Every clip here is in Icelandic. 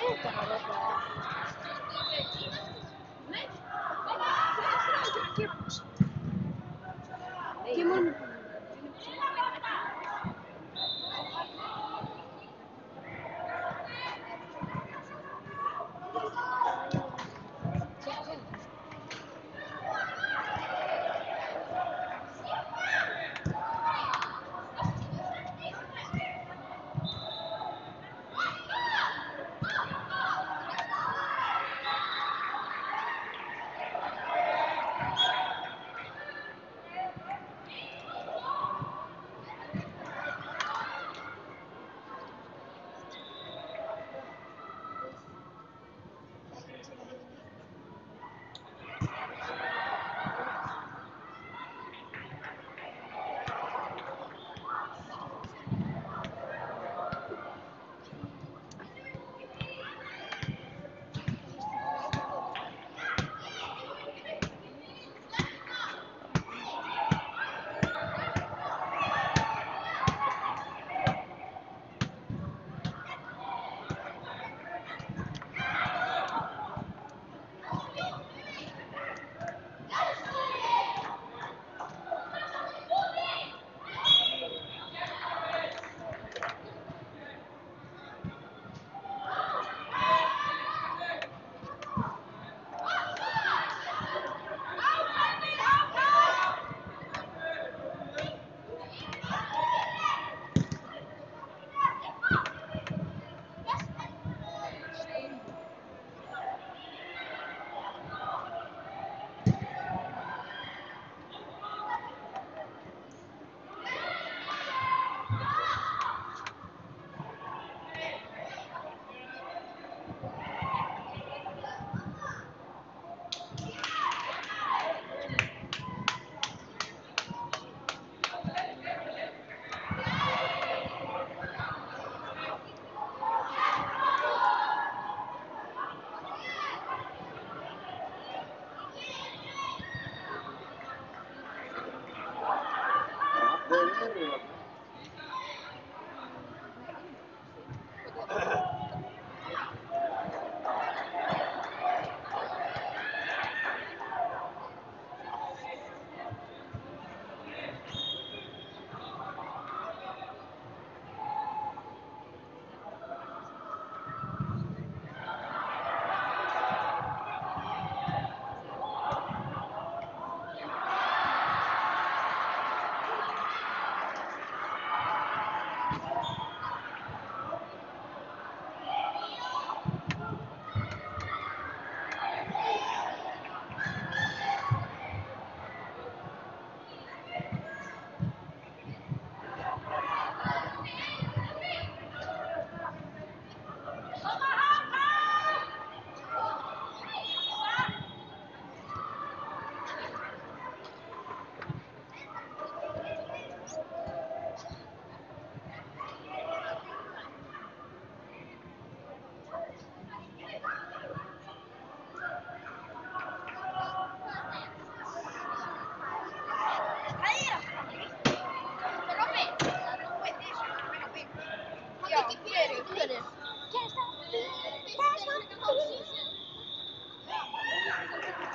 Eita, roba. Kimun.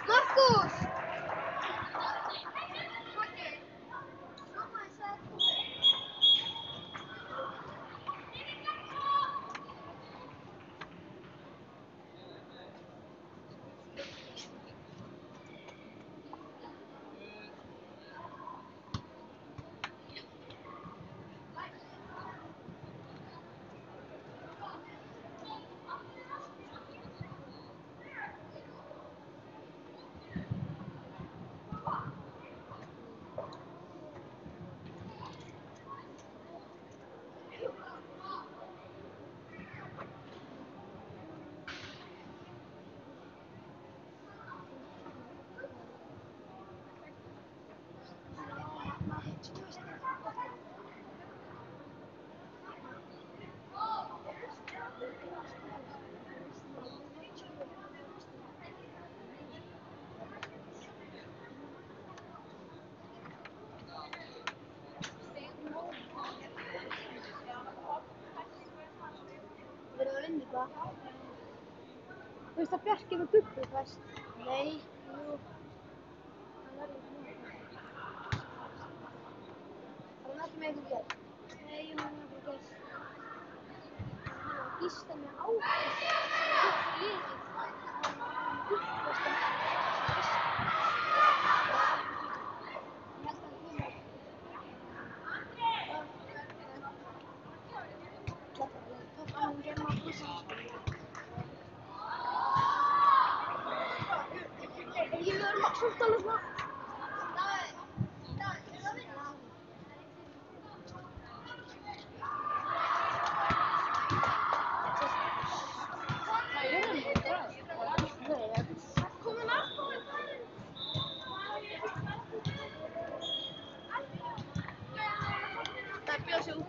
Marcus! Berolin di bawah. veist að Bjarki með Guggu fæst? Nei. Jú. Hann verður ekki með það. Var hann ekki með ykkur gerð? Nei, hann er bara gæst. Hann var að gísta með ákveð. Það er svo liðið. Hann var uppvast með gísta. Ég held að hann komi. Hann gerði maður plussa. Ég verður maður svolítið alveg svona. Það er bjóð sig út.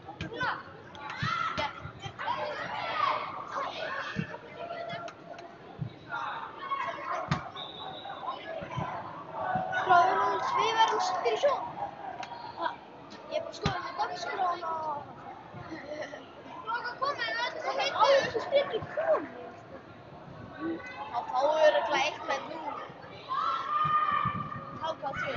Við verðum sittir í sjó. Ég er bara að skoða þetta dagskrána og... Loka komið, það er þetta heitu. Alveg ekki komið. Þá fáum við örugglega eitthvað nú. Þá hvað þú?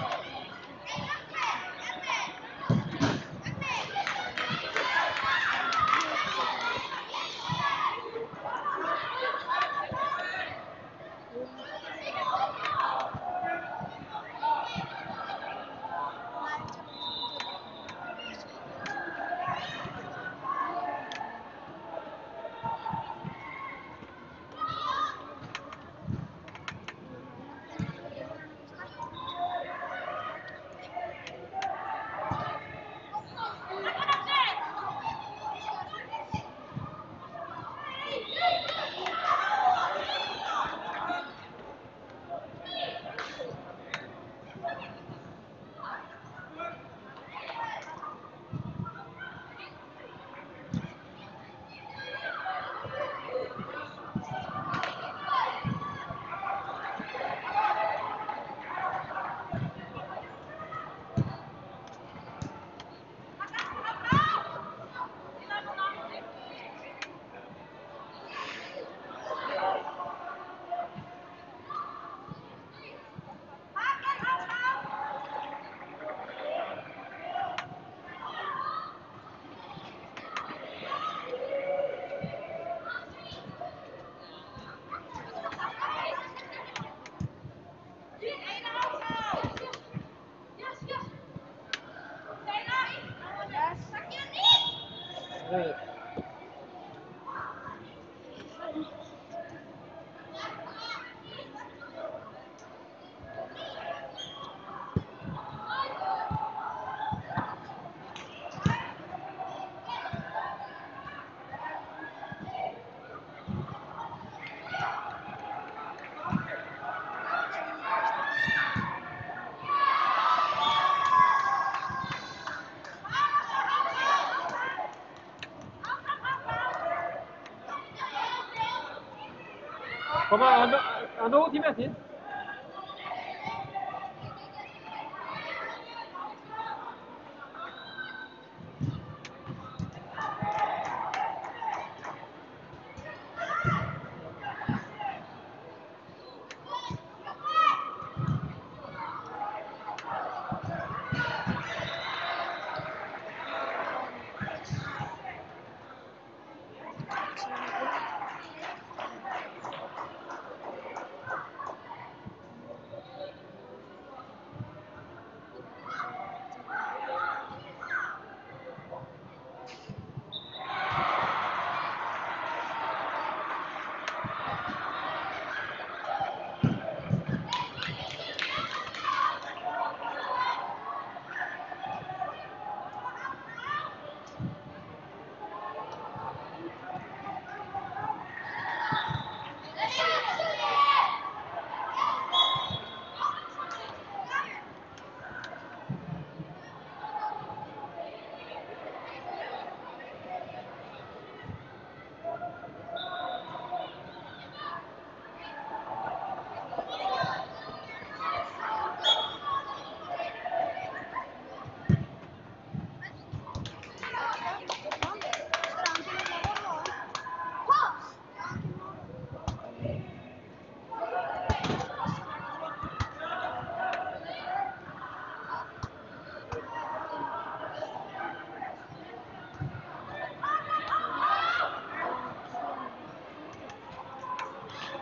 Kom maar, aan de hoogte met in.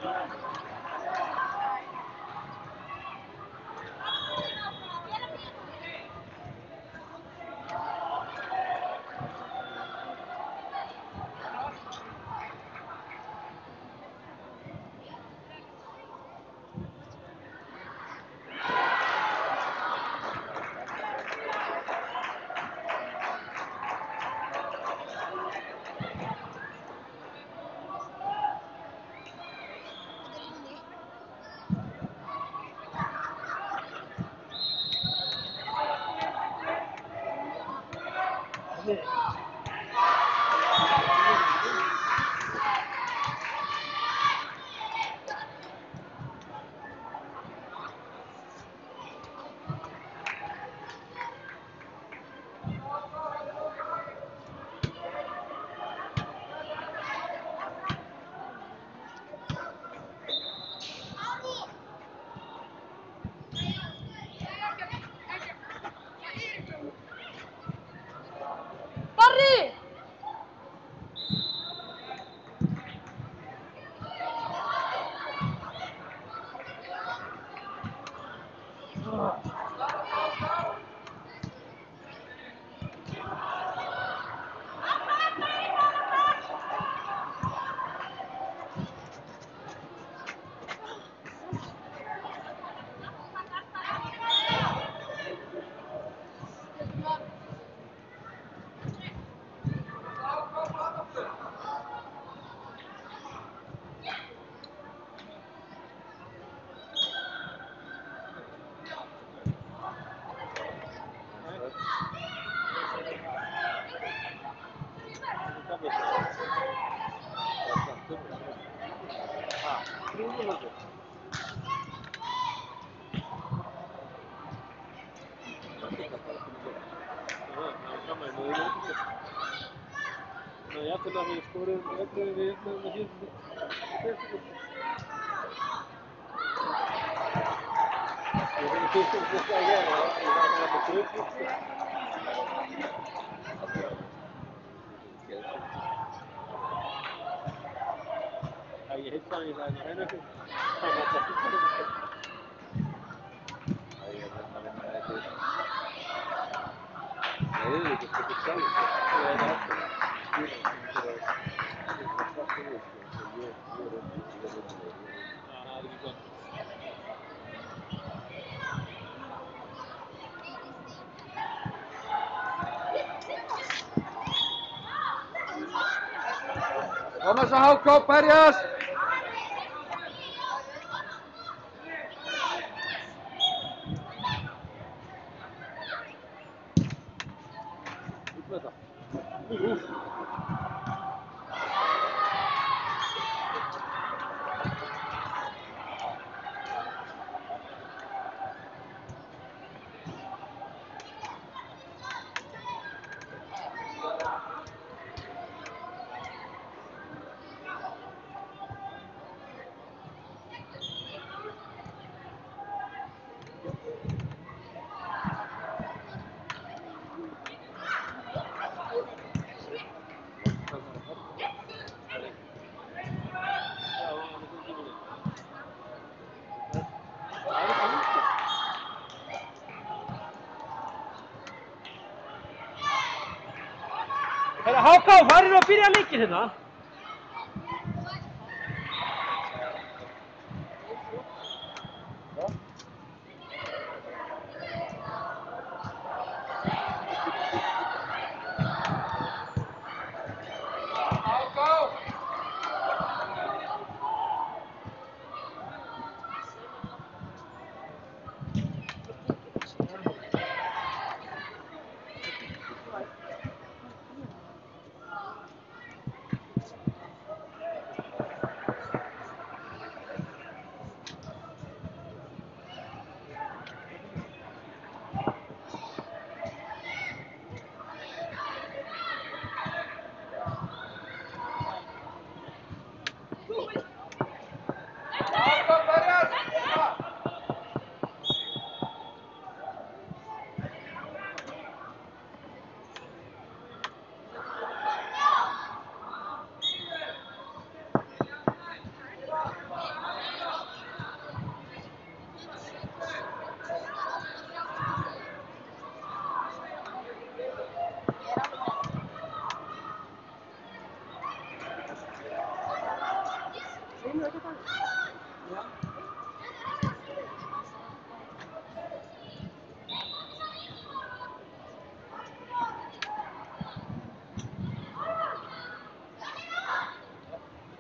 Barry! Nou, je hebt er dan weer scoren, je hebt er weer nog niet. Je bent een beetje op de je gaat naar de terug. Ja, je hebt van je zijn nog één. Nee, dat is hetzelfde. Ja, dat Vamos a Hauko, Parias! Háká, farið og byrja leikinn hérna.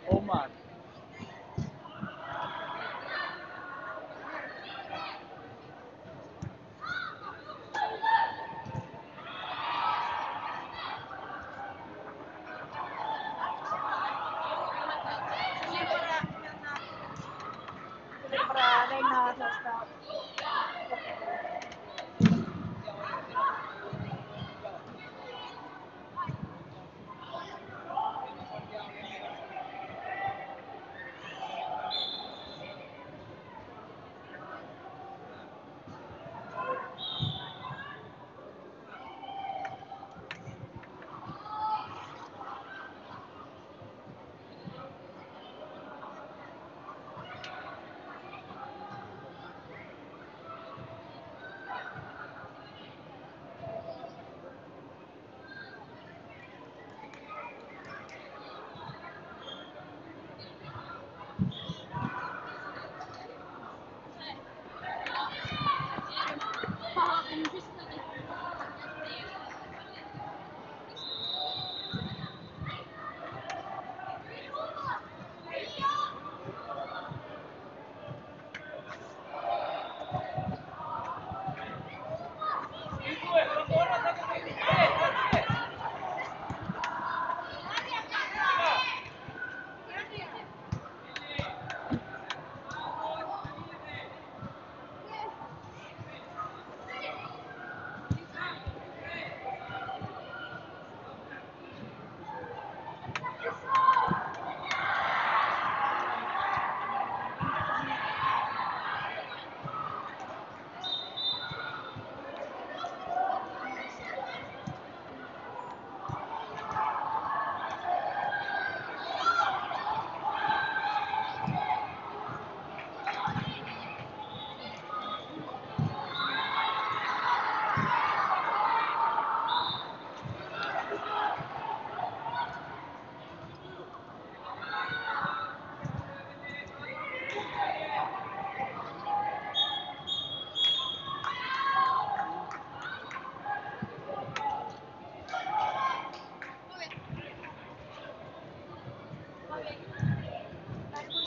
Omar. Para Reina hasta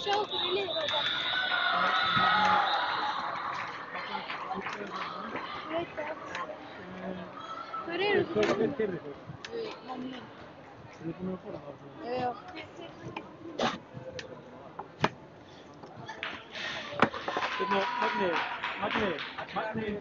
Show for really Magni.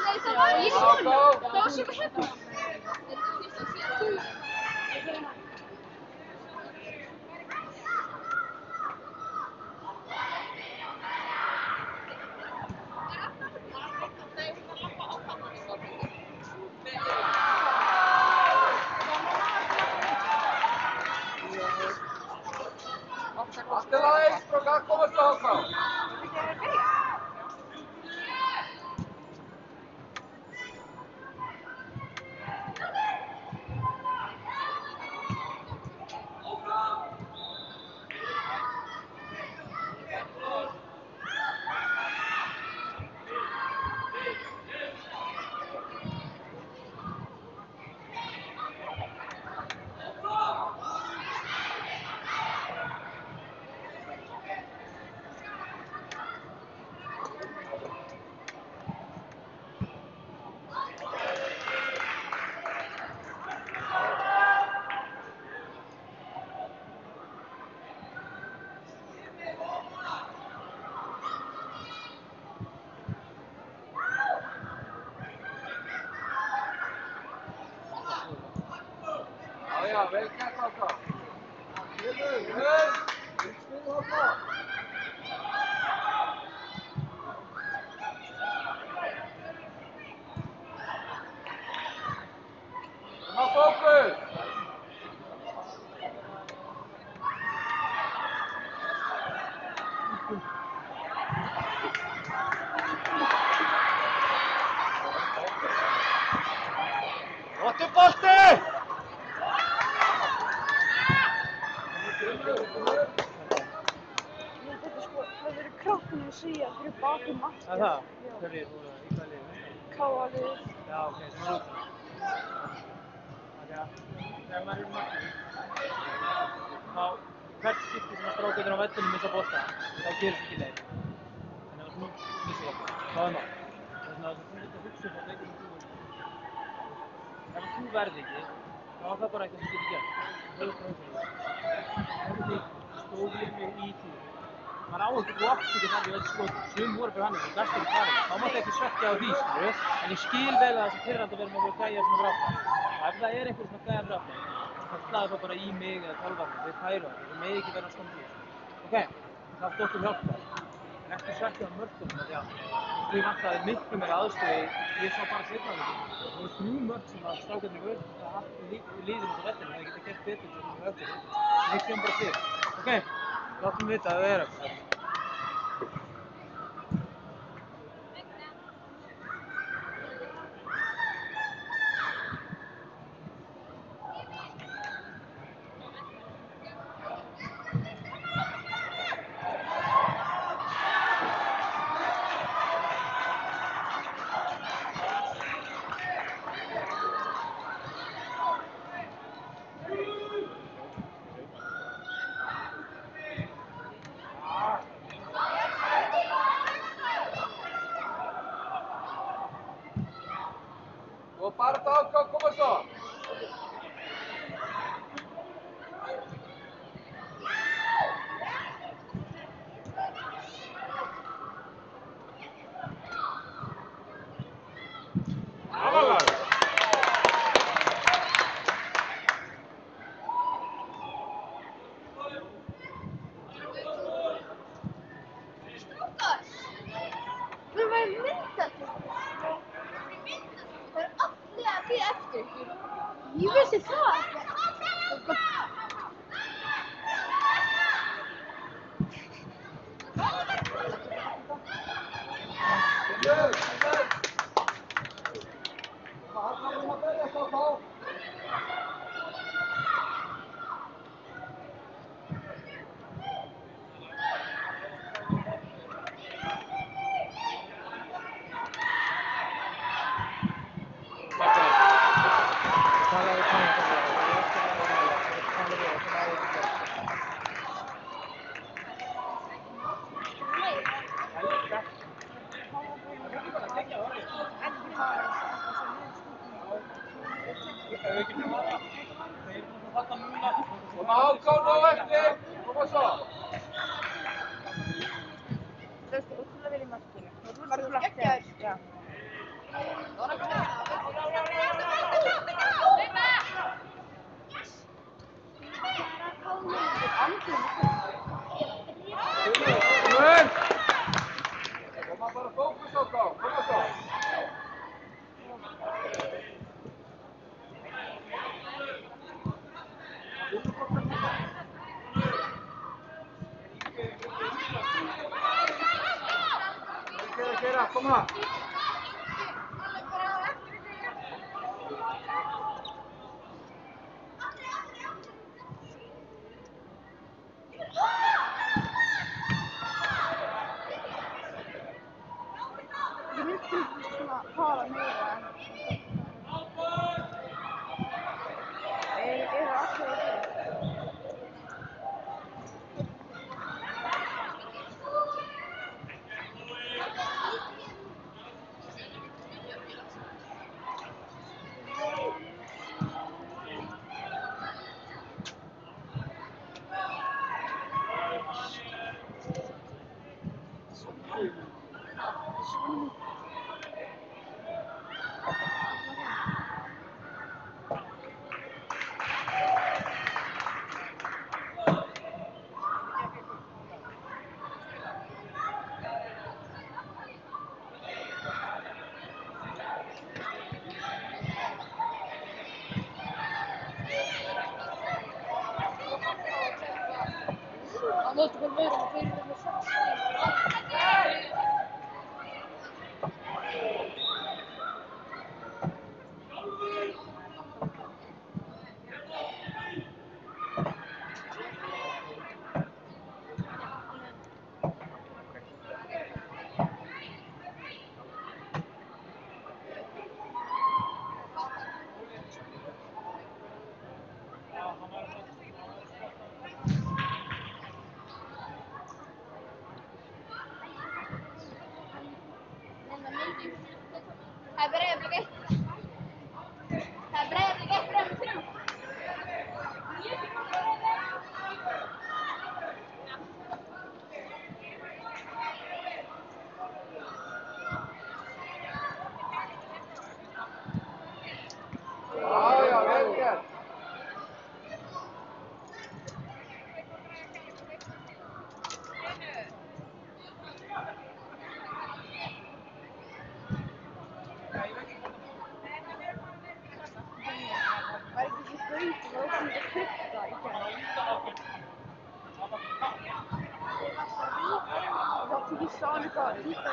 Nei, það var ég svona. Það var svona hérna. Allt er lagi, strákar, komast á Háká. Já, vel gert Háká. Vel, spil Háká. Ná fókus. Óttu bolti! Það verið krakkarnir að segja fyrir bakum aftur. Það er það? Hverjir voru það? Í hvað liði? Káalið. Já, ok, það er út. Þegar maður er markið, þá hvert skipti sem að strákarnir á vellinum missa bolta, þá gerist ekki leik. Þannig að þú missir það. Það er nóg. Þannig að þú ert að hugsa upp á leikurinn þú ert. Ef þú verði ekki, þá er það bara eitthvað sem getur gert. Það er strákarnir. Hvernig stóð ég mig í því? Maður á ekki gott ekki þar í öll skotum. Sum voru fyrir hann og best fyrir farin. Þá mátti ekki svekkja á því, skilju. En ég skil vel að það sé pirrandi að vera með gæja sem er aftan. Ef það er einhver svona gæja fyrir aftan, þá slaði það bara í mig eða tölvarnir. Við færu það. Það megi ekki vera að standa í þessu. Ok, það átti okkur hjálpa. En ekki svekkja á mörkunum af því að því vantaði miklu meira aðstöðu. Ég sá bara seinna á því. Það voru 3 mörk sem að strákarnir voru að hafa liðin út á vellinum. Það geta gert betur sem við öfnum. Við kemum bara til. Ok, látum vita að það er eitthvað. Og bara Háká, koma svo. Aðalag. Strákar! Við erum að mynda til. Það er allir að bíða eftir ykkur. Ég vissi það. Vel. Hann að berjast Háká. Og Háká ná eftir. Koma svo. Það er ótrúlega vel í markinu. Var þú skeggjaður? Já. Koma! Ég myndi til svona tala meira en eru allir að gera. Það mátti vel vera að þeir eru með 6 stig. Það er Breiðablik 1. Það er Breiðablik 1, Breiðablik 3. Já, já, vel gert. Var ekki þessi gauð sem var ósynlega krydda í gær? Já, ég sá hann eitthvað líka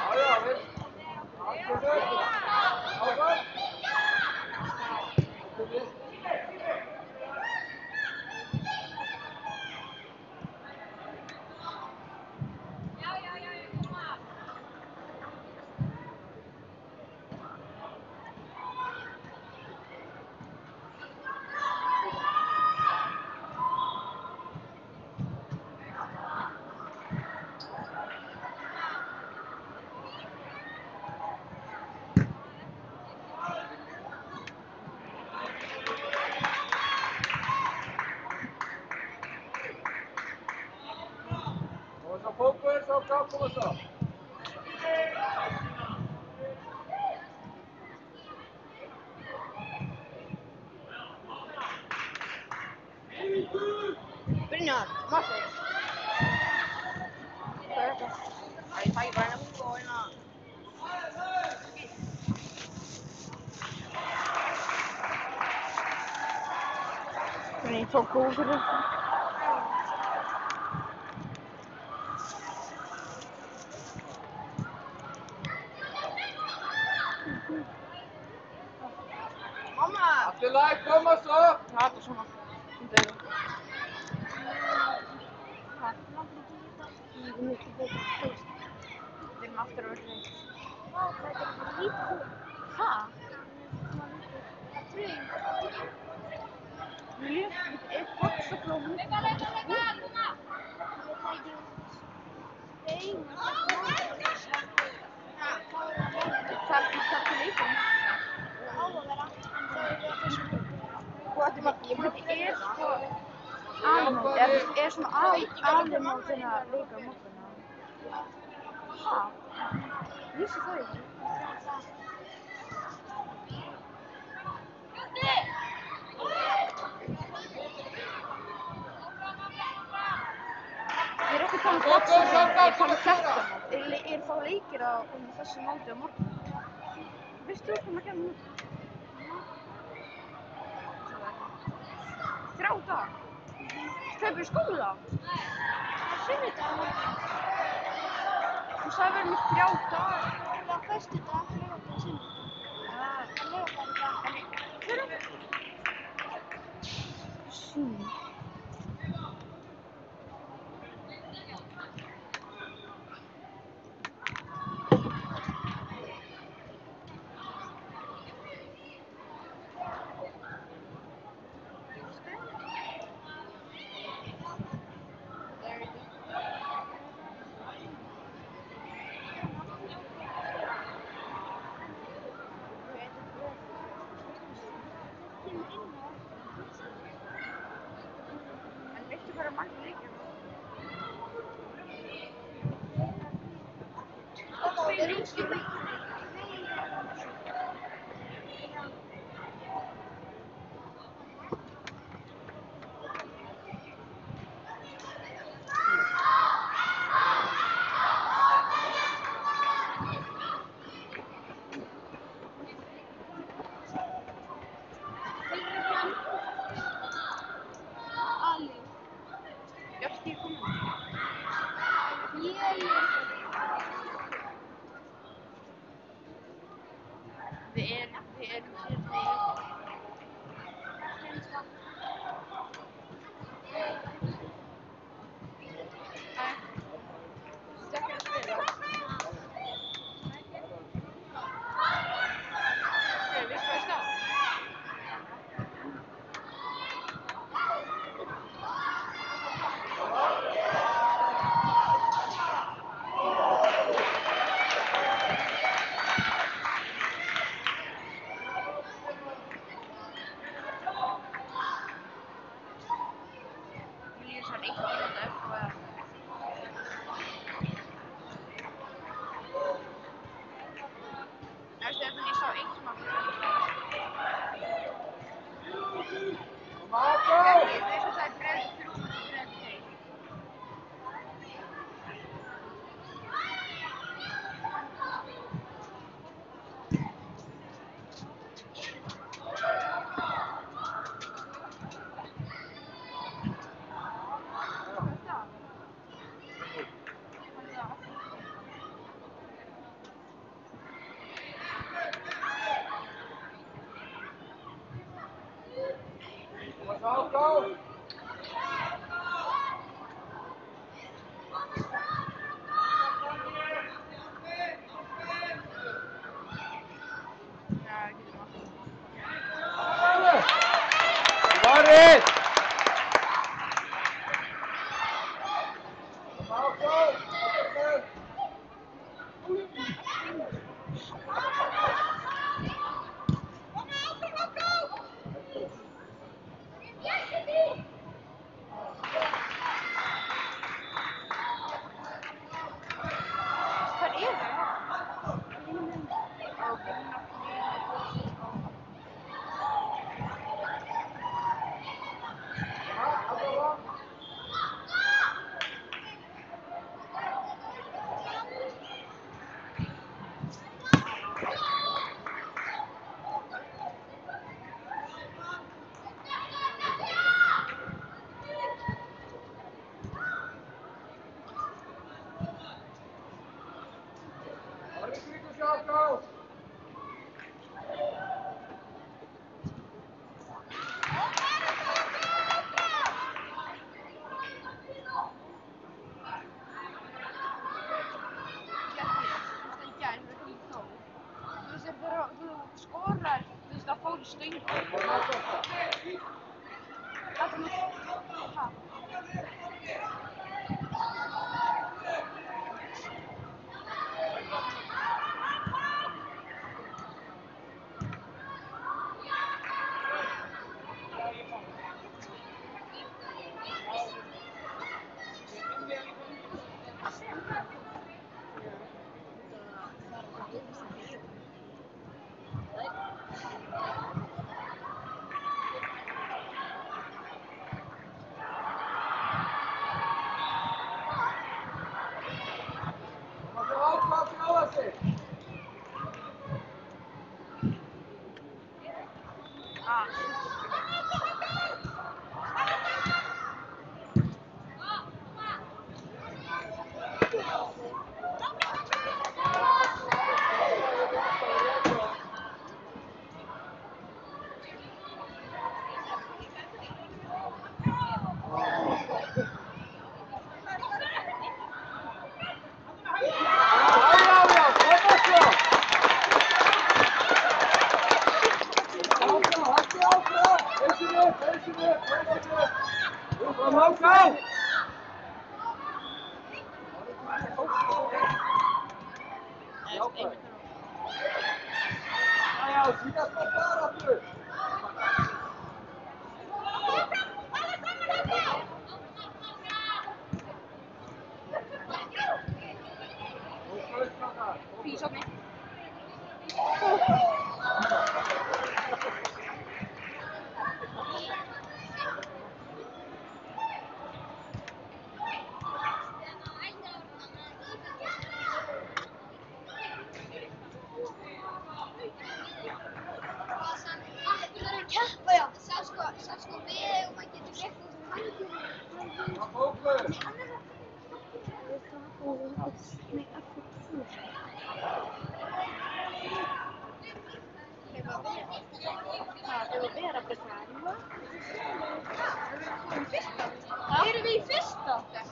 Já, já, vel. Áfram. Áfram. Vamos a focus, vamos a. Brynjar, Marteinn. Hvað er þetta? Ég fæ bara henni og hérna. Hvernig ég tók góð fyrir þetta? Mamma! Allt í lagi, koma svo. Það er svona. Þetta er það. Ég er miklu betur. Við erum aftur að verða reitt. Vá, hvað þetta er bara lítið. Hæ? Það er lítið. Það er tröðing. Er boxafló mútið það ekki skoðið? Hvernig leikur hann? Er sko aðmót, er svona aðmót til að leika á morgun? Hæ? Vissi það ekki? Ég er ekki að tala um boxafló, ég er að tala um þetta mót. Er þá leikir á þessu móti á morgun? Veistu þú hvernig að kemur út? 3 daga? Hleypur í skóla? Þú sagði verið með 3 daga. Hver er það? En veistu hvað margir leikir? Bjarki er kominn. Við erum hérna í Stekkir að spila. Veistu hvað ég stað? Mér líður svona 1 mínúta upp og Stefán, ég sá 1 mark. Bjarki, veistu það er Breiðablik 3 og Breiðablik 2? Boris! Hvað er það? Á Gunnar Fís átni. Keppa, já. Sá sko við og maður getur gert það sem hann gerir. Nei, hann er að... Nei, aftur þú. Þegar við erum að fara. Fyrsta? Erum við í fyrsta? Já,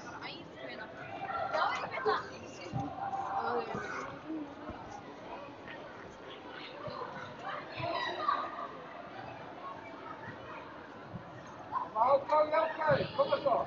ég veit það. Áfram, jákvæð, koma svo.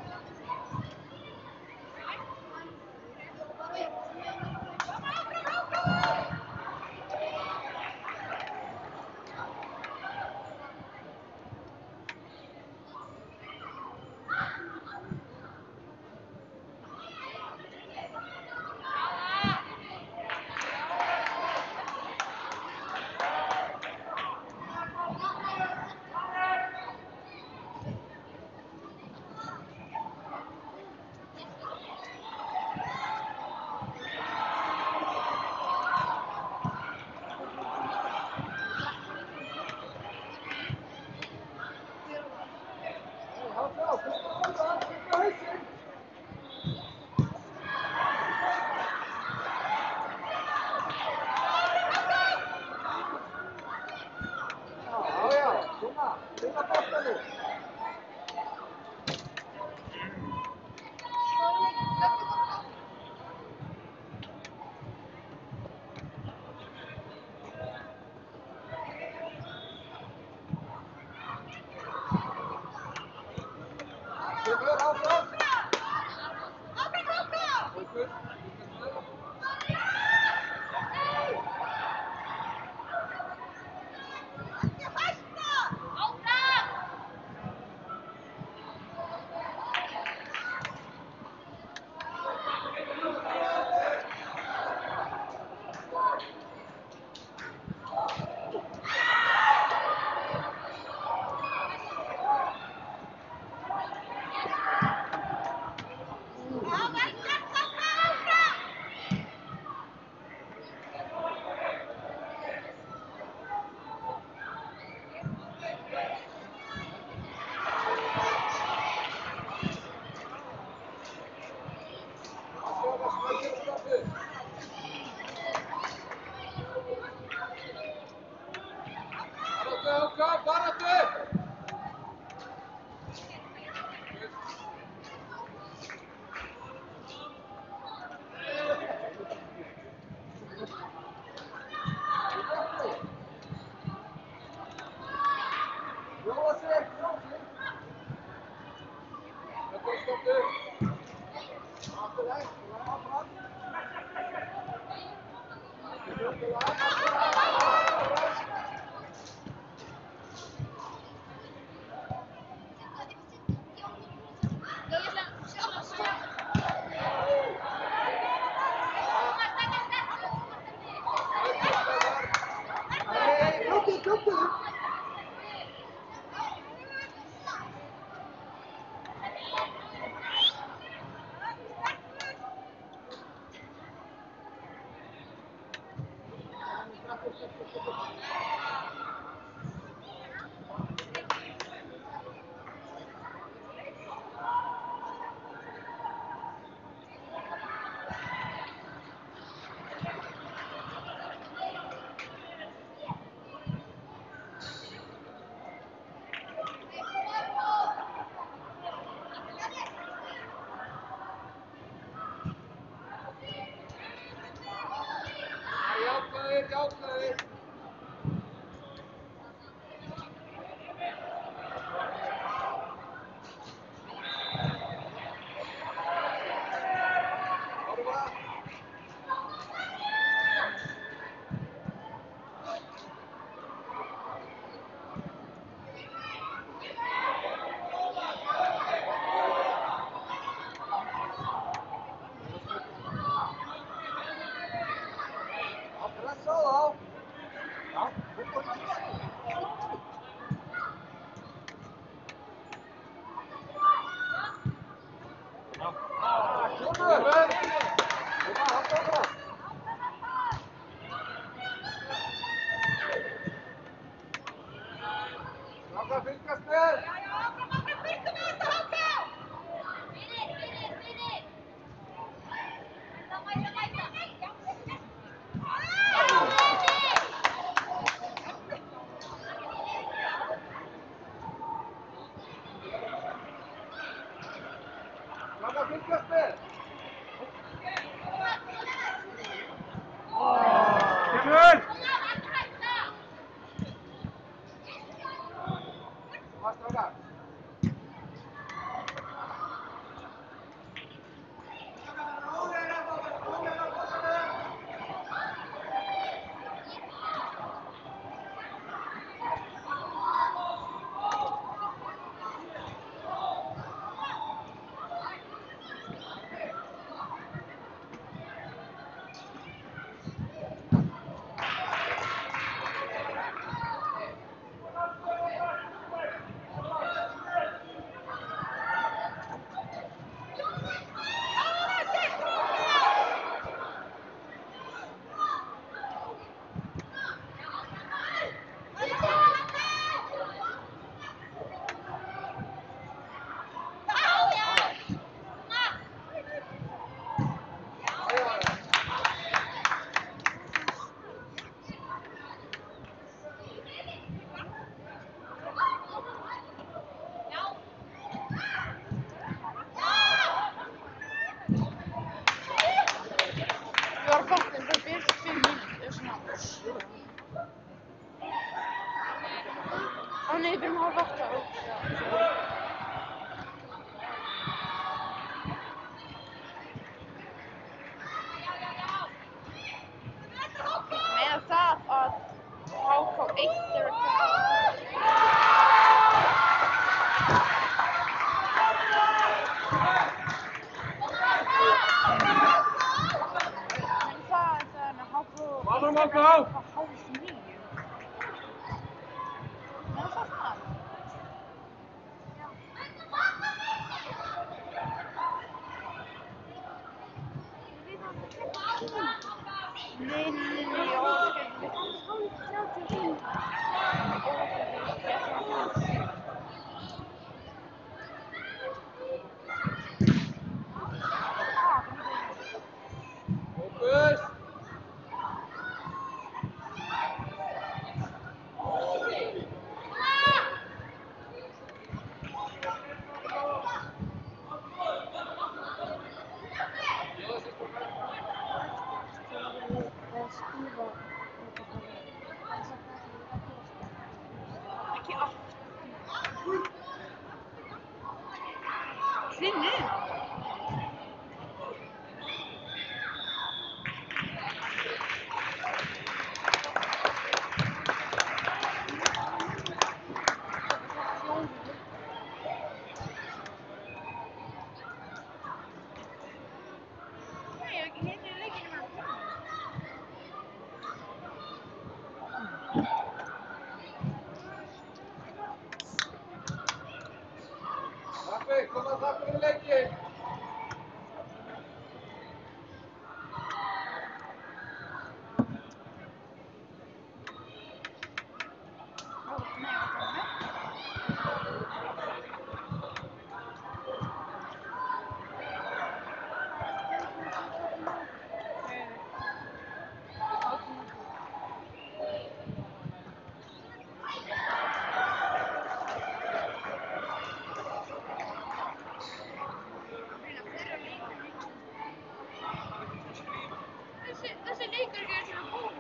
Kom op nou! Van 8:30. Men vad fan? Nej, jag orkar inte. Fokus! Ekki aftur. Kvinni? Nej, jag hinner ju lägga den här filmen. Raffi, kom maar Raffi in lekje! Nej, vad kommer det? Þessi leikur er svona góð.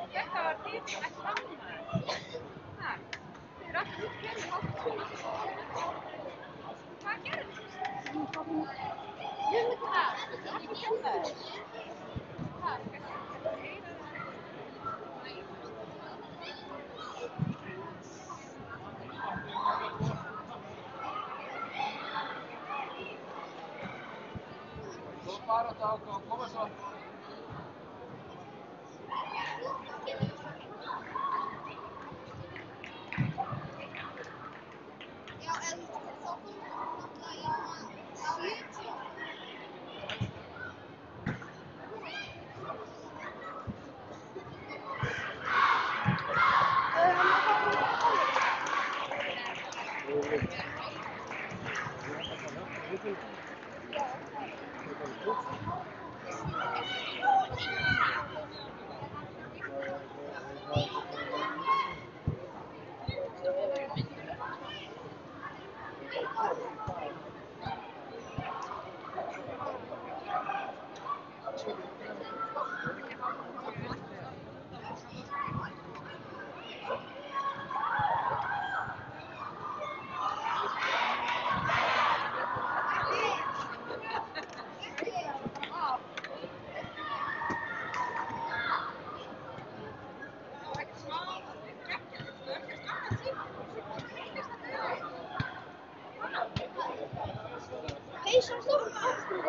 Þetta var fyrir að skamma. Þar. Þið eru allir fyrir hátt. Hvað gerðist? Ekki kemna þér. Kom maar op de auto, kom eens op.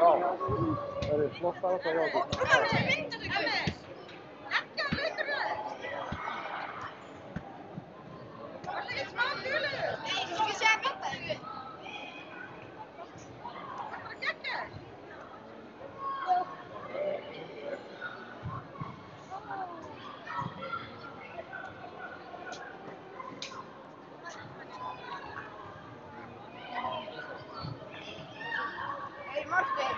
Já, það er flott að það hjá því. Hey, Martin.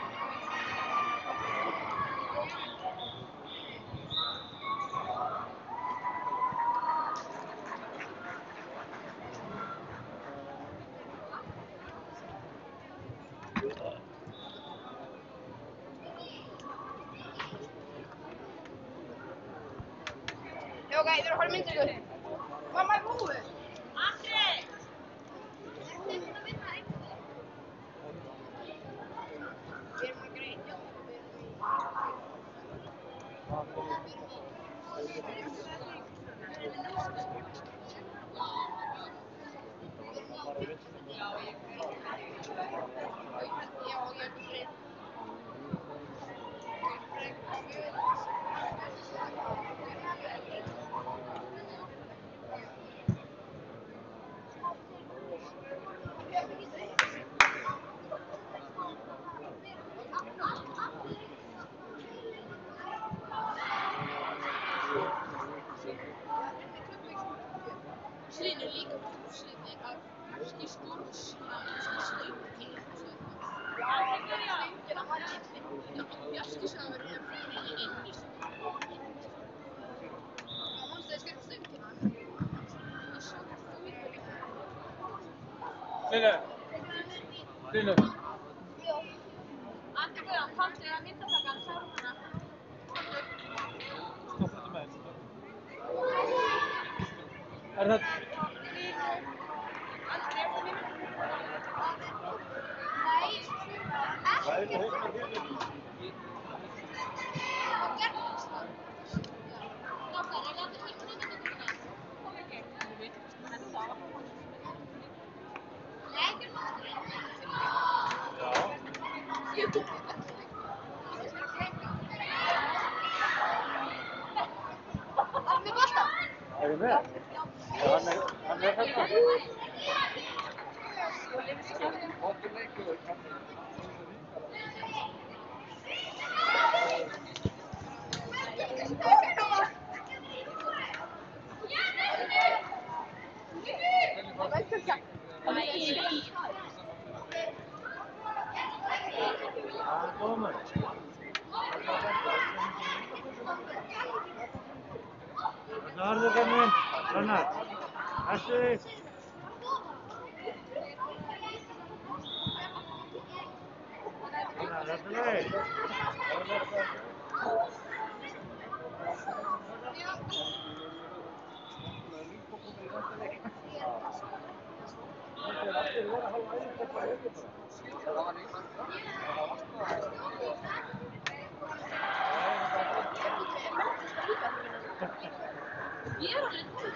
Ok, þeir eru að horfa myndir ykkur. Mamma er búið. Við erum að greina. Síðan er líka húsleiði af skýrslum Bjarki sagði að vera fyrir inn í Máns þegar skemmt stöngina. Lille. Andi Guðjón, komdu að myndataka sáruna. Stoppa þetta með þetta. Er það? Er þið með? Já, hann er hérna. Góðan. Það er það minn. Rannar. Hættu þig. Rannar, hættu þig. Ég er alveg til.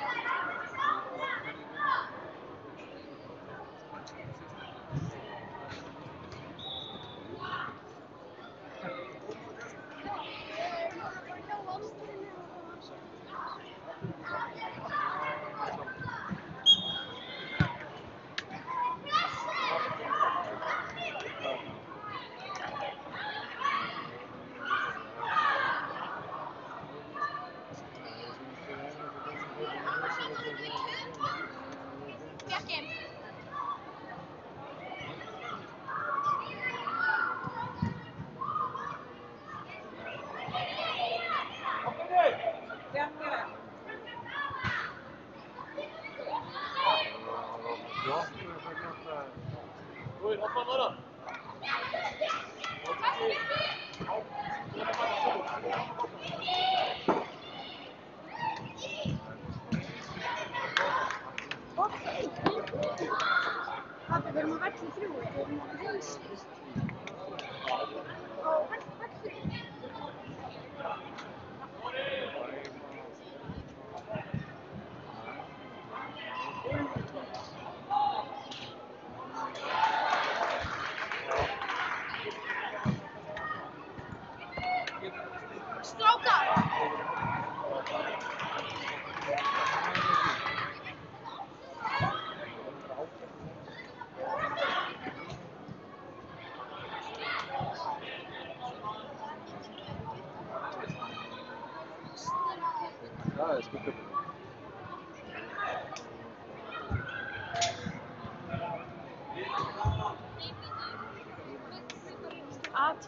Bjarki. Ui, hoppa bara. Pappi, við erum að velli 3. Við erum að vinstri. Og velli. Strákar! Það er skiptum. A2.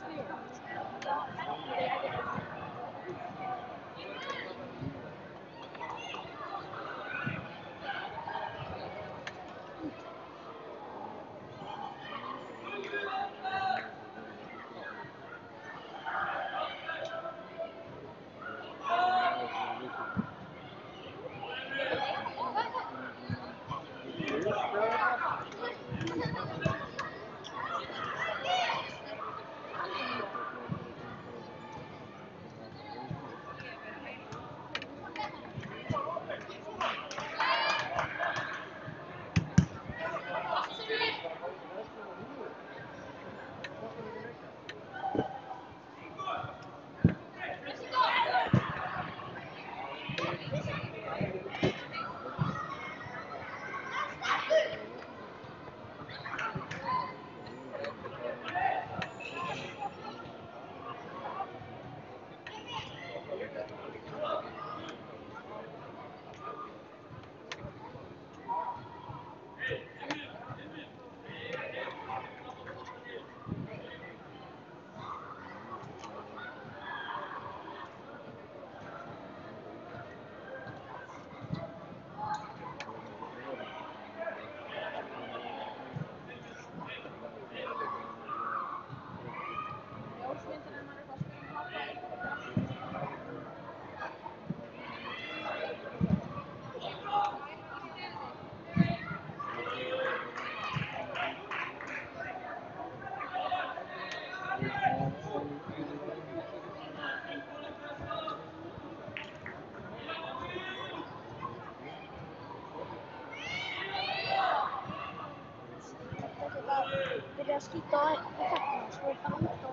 Byrja að skýta á effektana, svo er það út á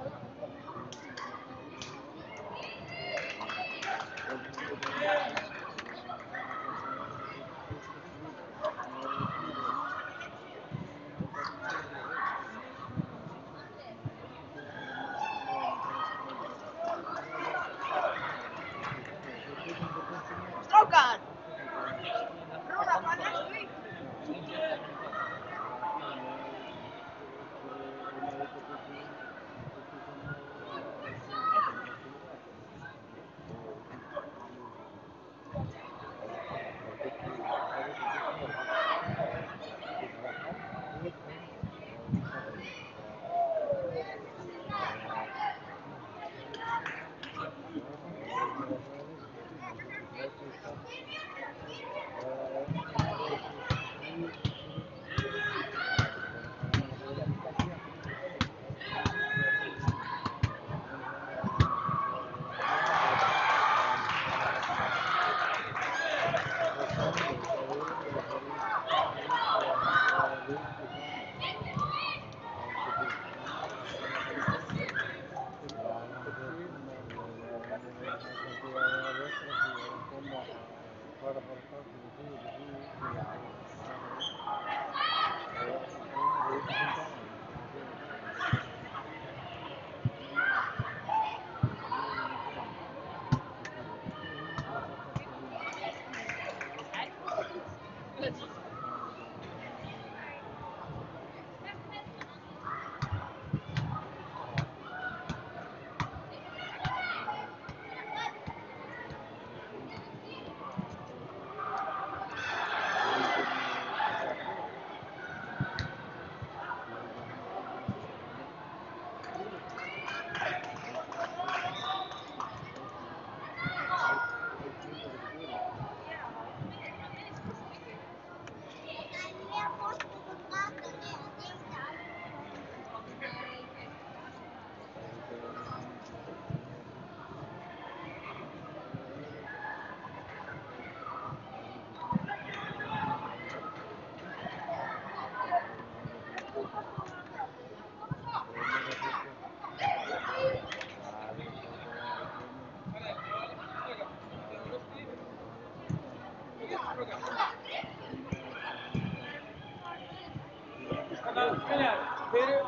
Strákar! Rúna, hvað er næstu leik?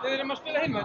Við erum að spila heima.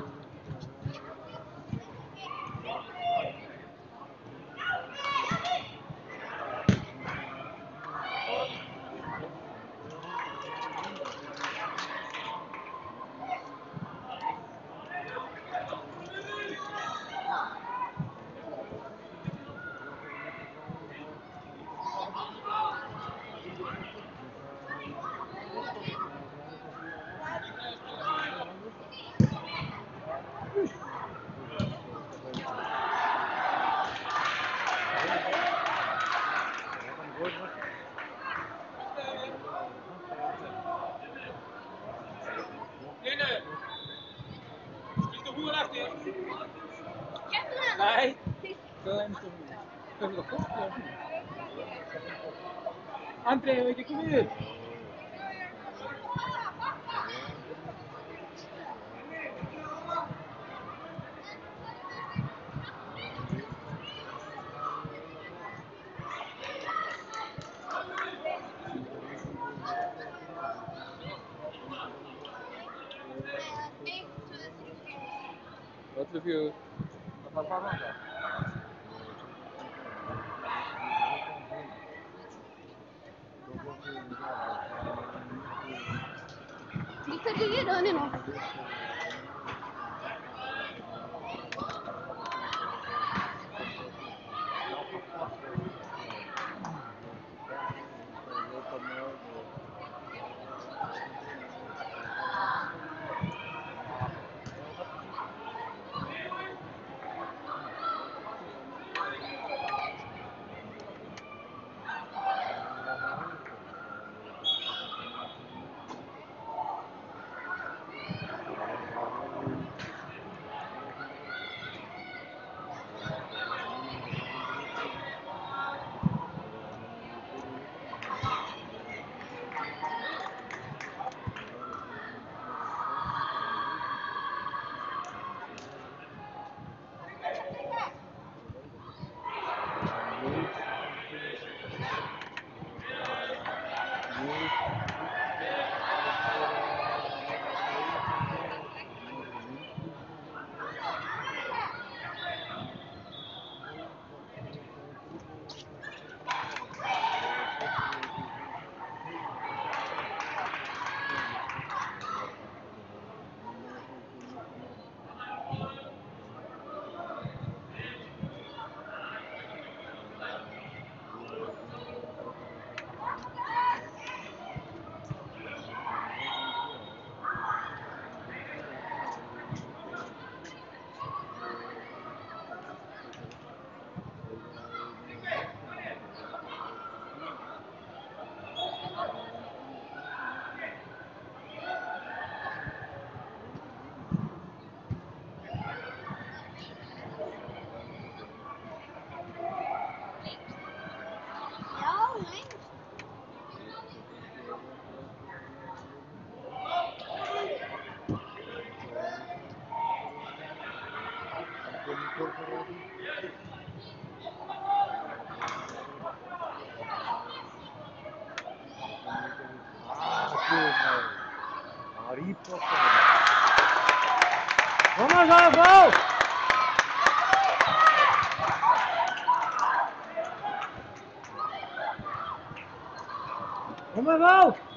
Nei, það er eins og hún. Hvað er það fólk eða hún? Andri, hefur ekki komið upp? 24. Vad fan var det? Bisa diri dah ni no. Vamos, Rafael! Vamos, Rafael!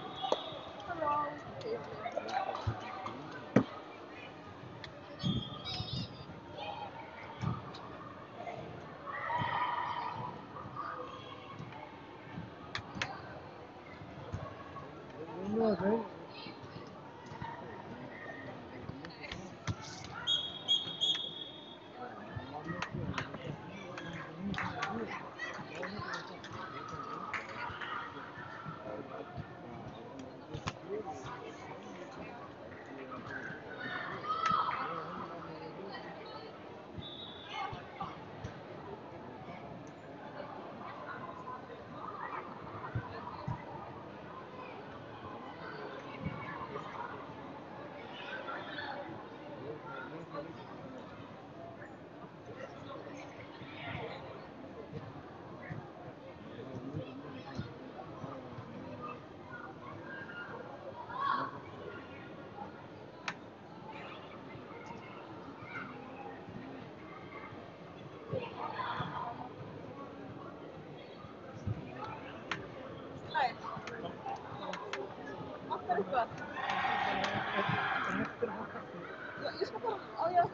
Ég skal bara á ég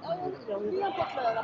nýjan bolla eða?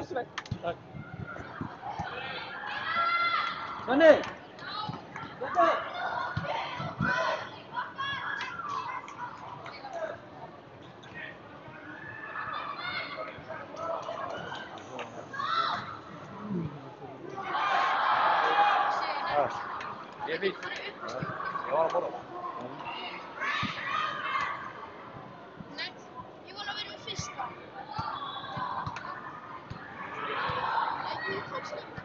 Sveinn. Takk. Svenni! Svenni! Ja. Ég er fínt. Ég var að borða. Nei, ég var að vera með fyrsta. Þú tókst það.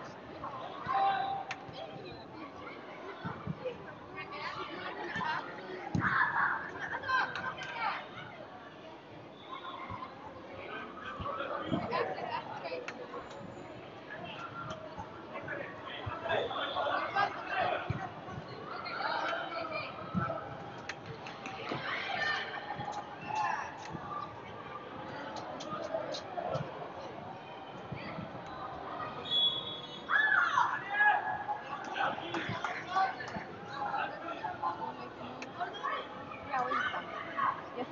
Já, undan.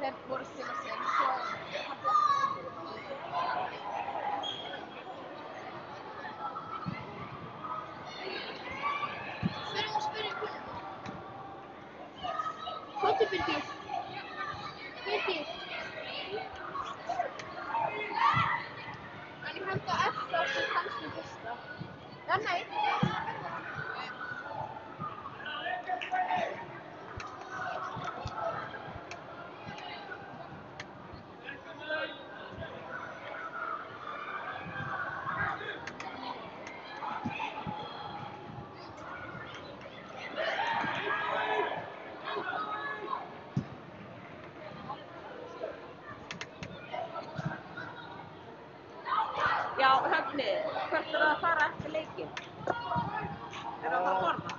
Þeir voru að spila sig, svo Förum að spyrja konuna. Komdu Birgir. Birgir. En ég held að eftir þú kannst með fyrsta. Já, nei. Já, Högni, hvert er það að fara eftir leikinn? Er það að fara að borða?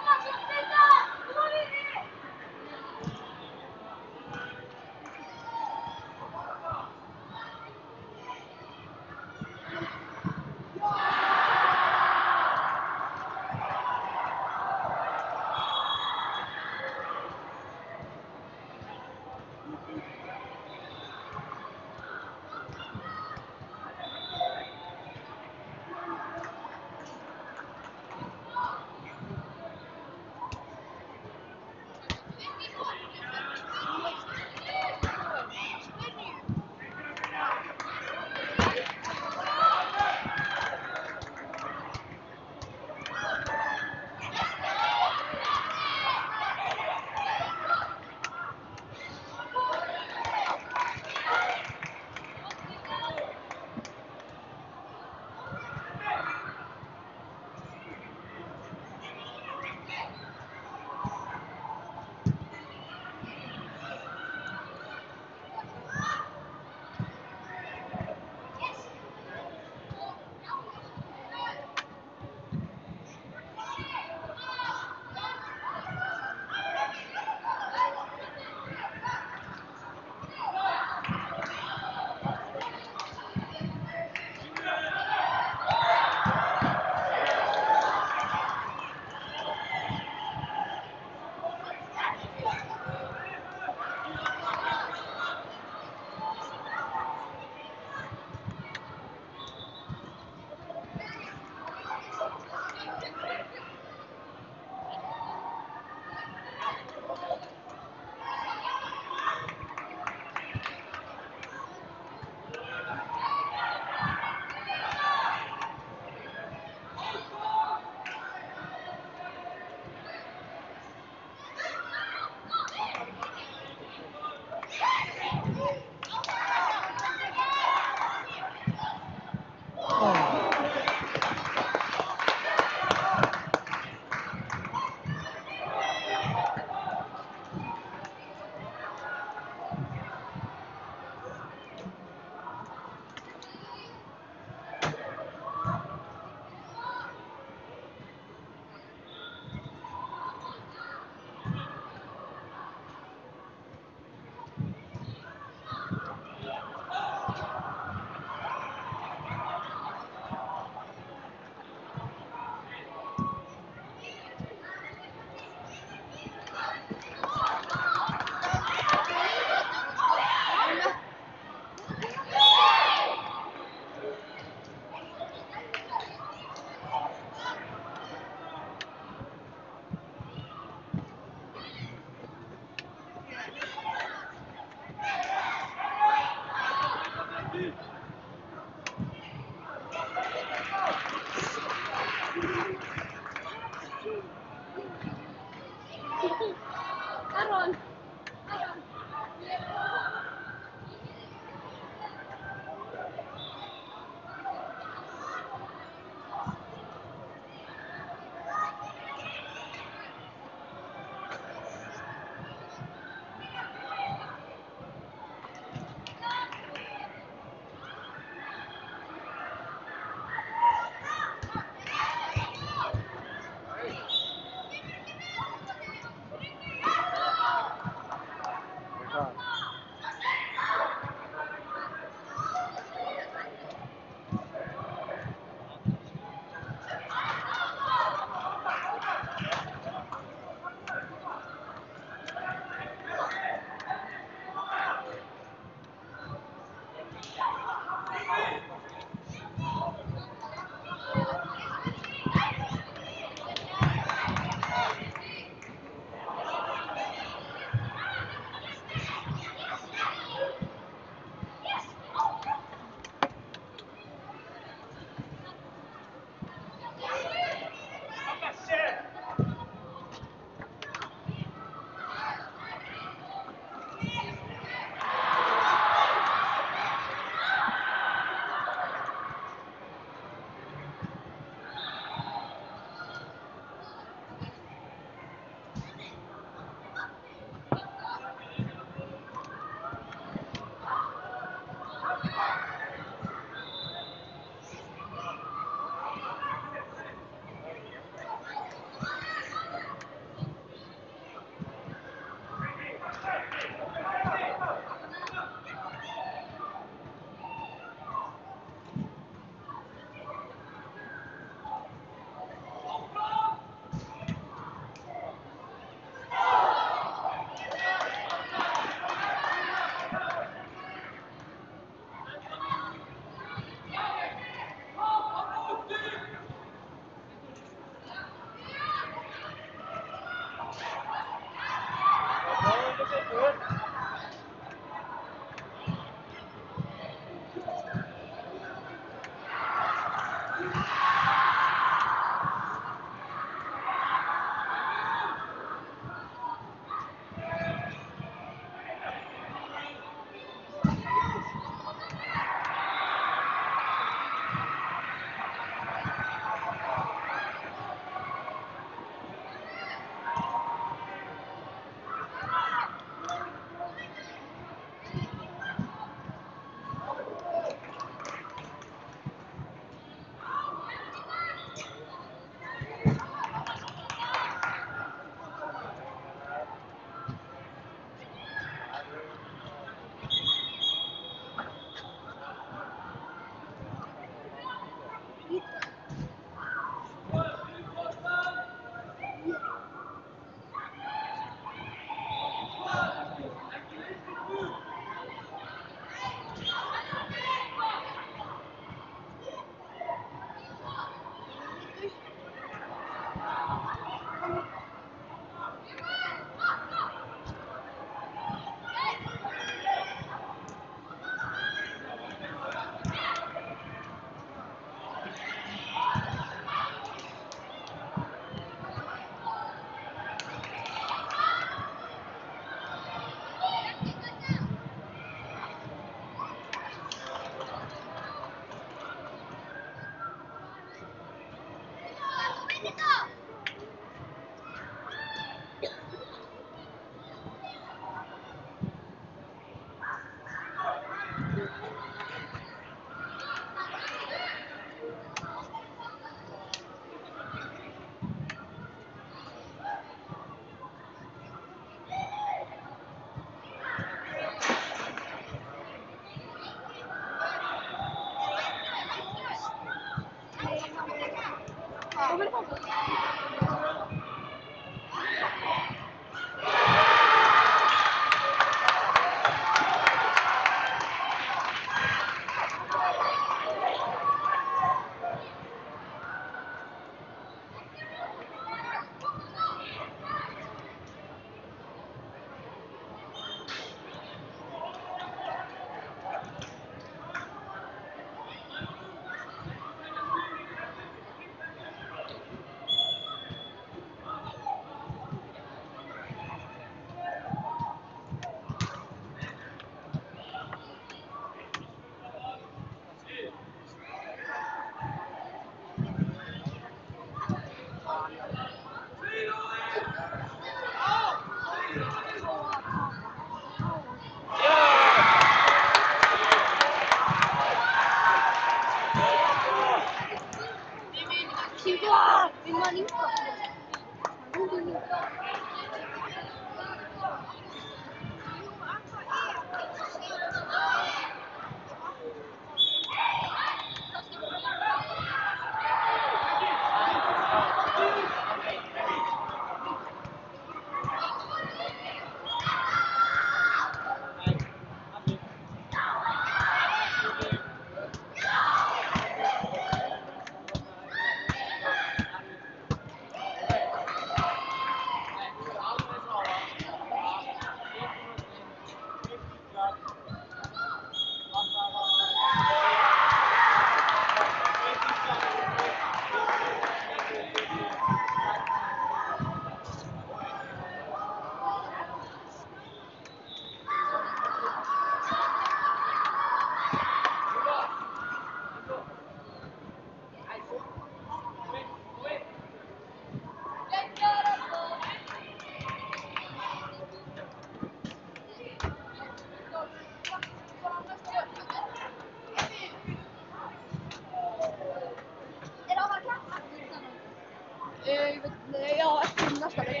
Ja, efter nästa vecka.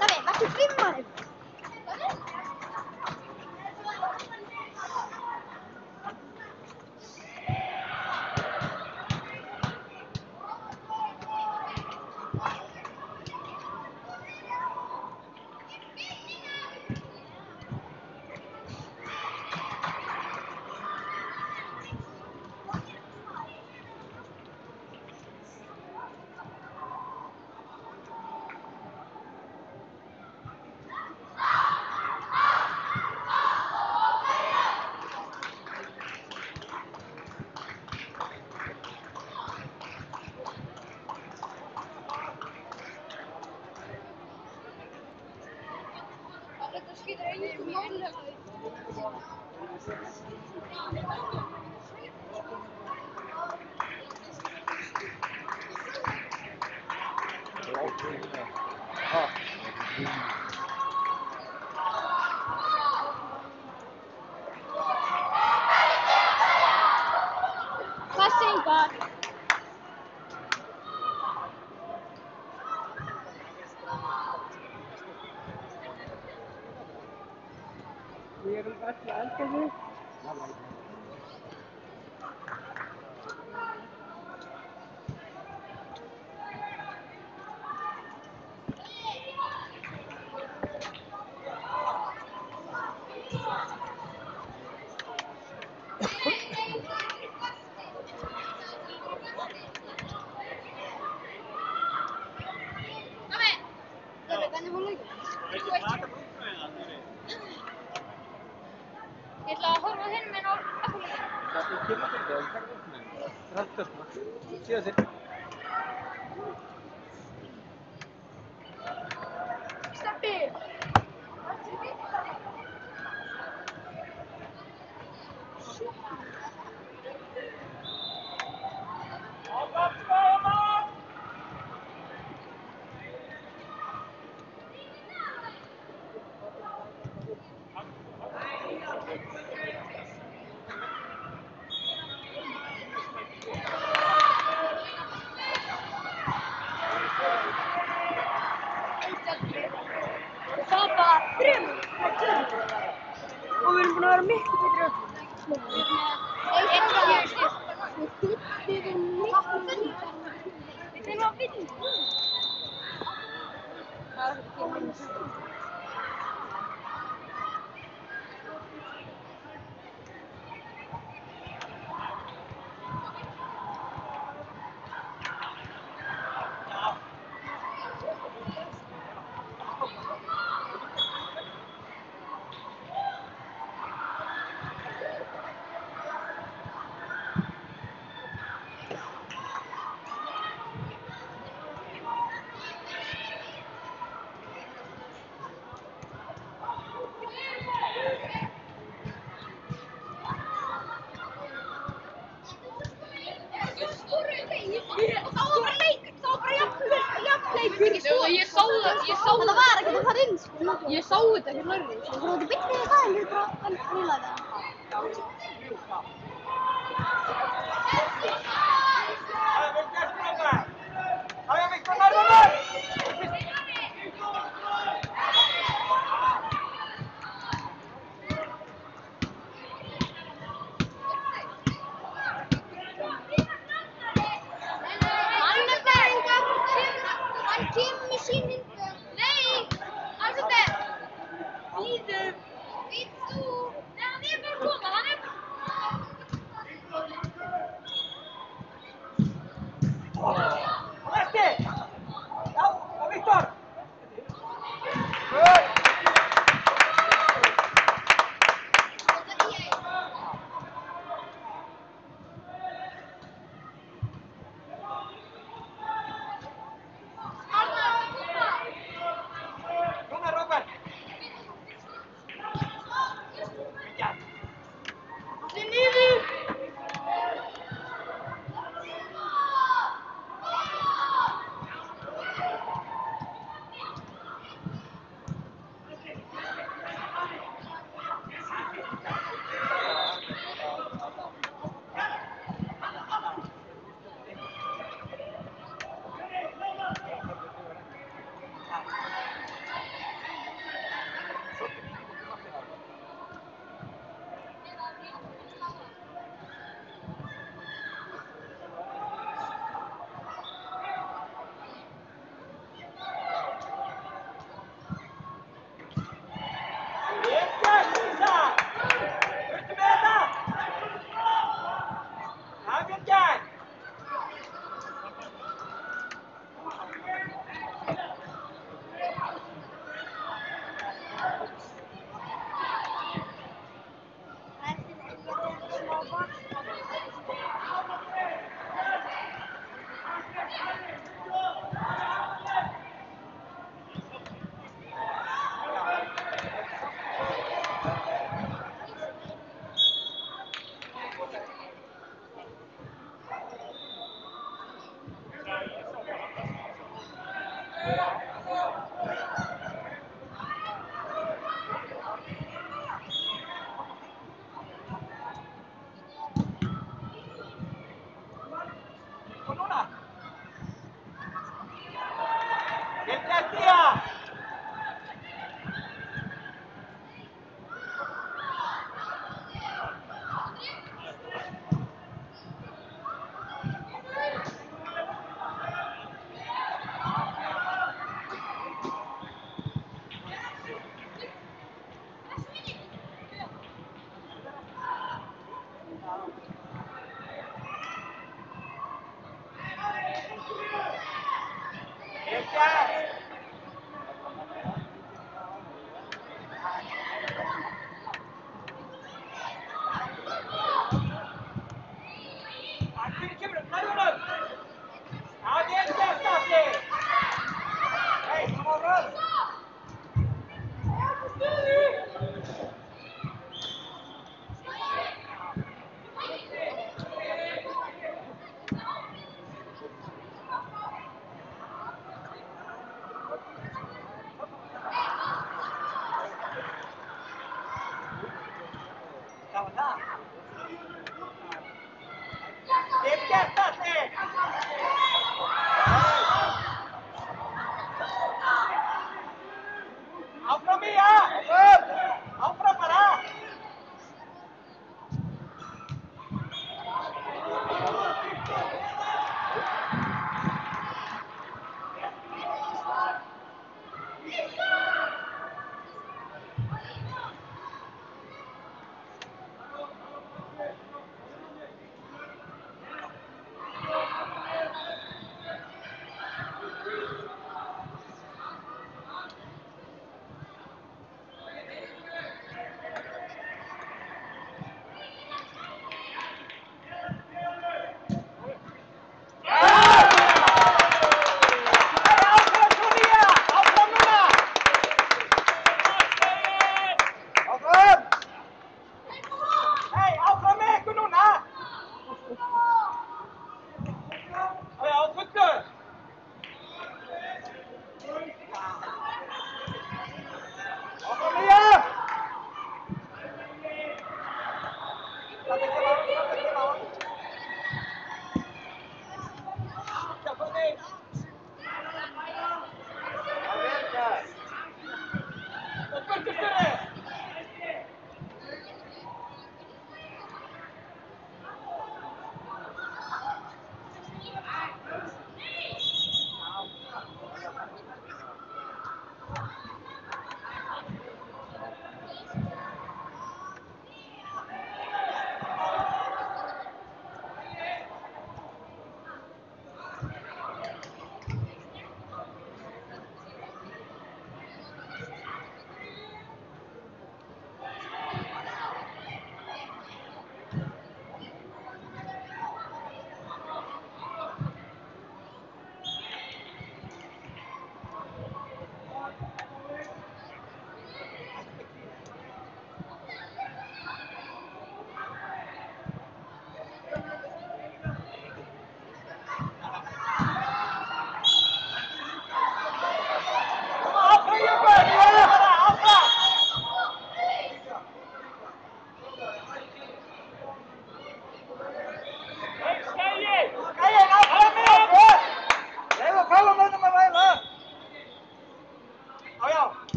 David, varför svimmar du? Það skiptir engu máli. Passing back. Við erum öll að elda þig. Hvernig var leikurinn? Ég ætla að horfa hinum minn á afturleikin. Það er kemur til það, það er opnið. Rættast maður. Síðan sér. Steppi! Það var bara 3 og 2. Og við erum búin að vera miklu betri öll. Við erum með 1 stig. Við erum miklu betri. Við erum að vinna. Það er ekki minnst. Það var bara leikur. Það var bara jafnleikur. Ég sá það. Þetta var ekkert að fara inn, sko. Ég sá þetta ekki nærri. Þú voru ekki byrjað í það, en við bara nýlaði það. Hann kemur með sýningu. Nei, Alfred. Bíðum. Bíð þú. Nei, hann er bara að koma.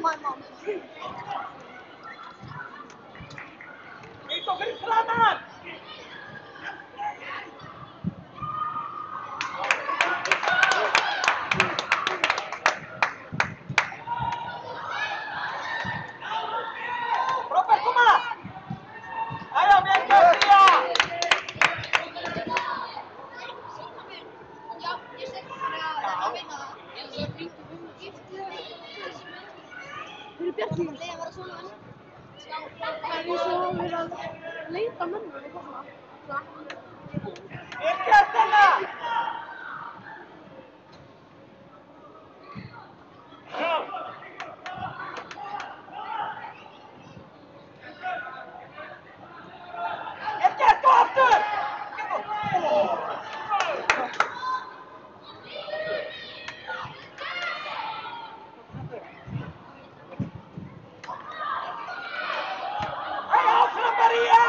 mamma. Itu ke selatan. Robert, kom maar. Ayo, biar dia. Já, ég segi bara að vinna það. Ég hringdi giftu. Fyrir Bjarni. Það leiði að vera svona vel. Það er eins og að vera að leita mönnum eitthvað svona. Ekki að stanna. Ekki að stå aftur. Hei, áfram Maria!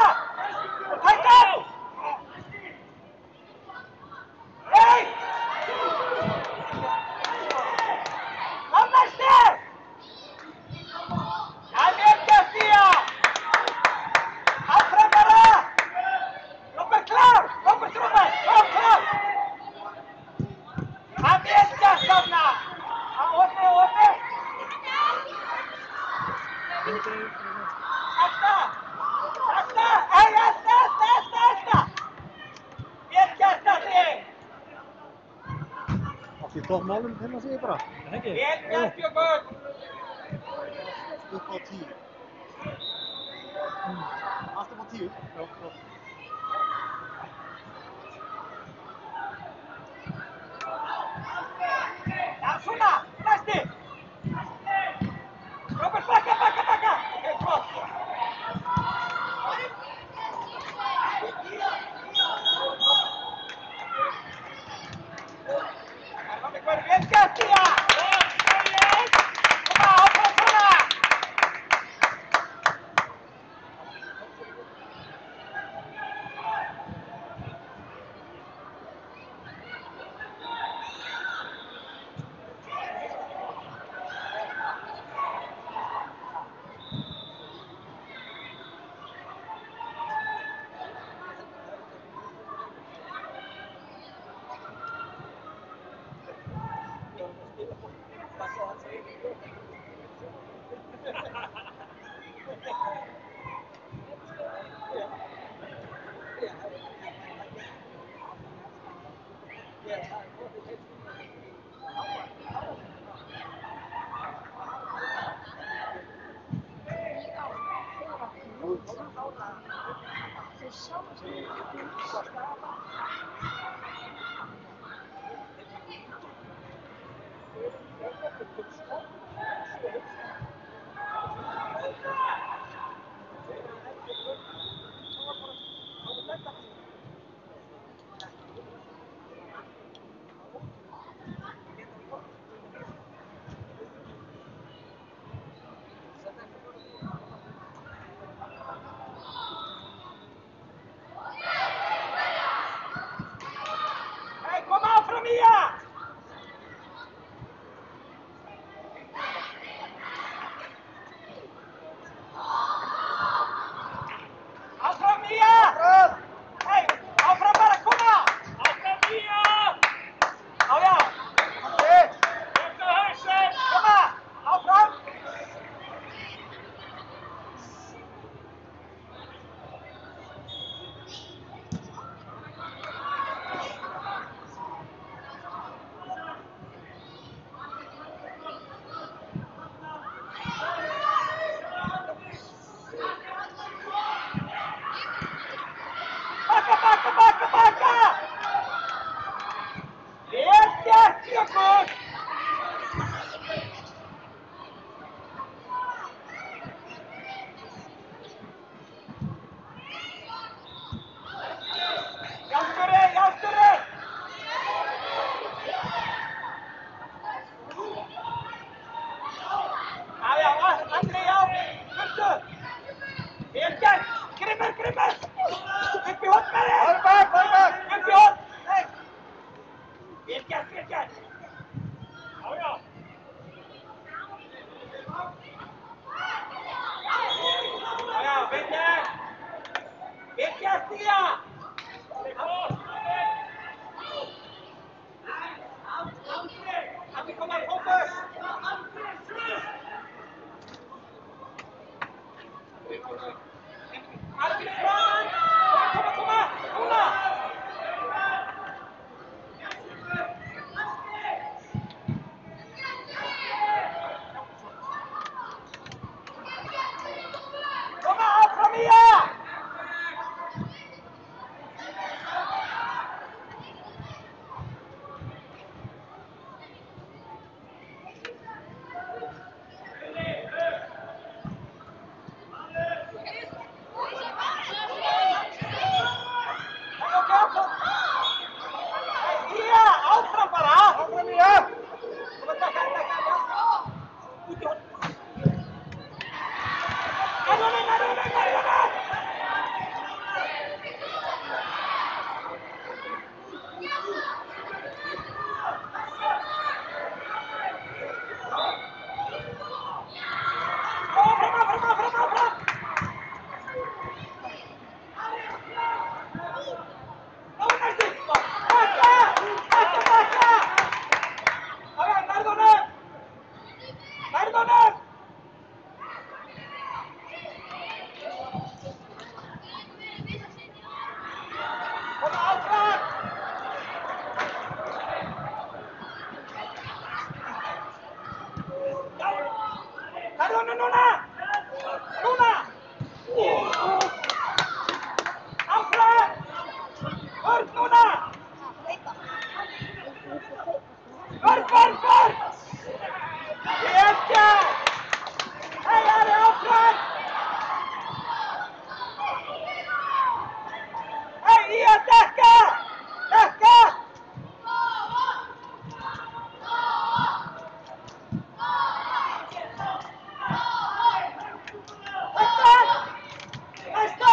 Hætta! Hei! Annars þér! Það er ekki að stíða! Áfram bara! Robert klár! Robert! Kom klár! Það er ekki að stofna! Opni! Sakta! Hei, elda! Ekki að stofna þig! Átti í topp málum hérna segir bara. En ekki? Ekki að Björn! Upp á 10. Allt upp á 10. Já. Já, svona! Næsti! Robert, bakka! Ok, flott! Ekki að stíga! Koma, áfram svona! Sjónu núna! Núna! Áfram! Vörn núna! Vörn! Vel gert! Hei, Ari, áfram! Hei, í að dekka! Dekka! Næsta!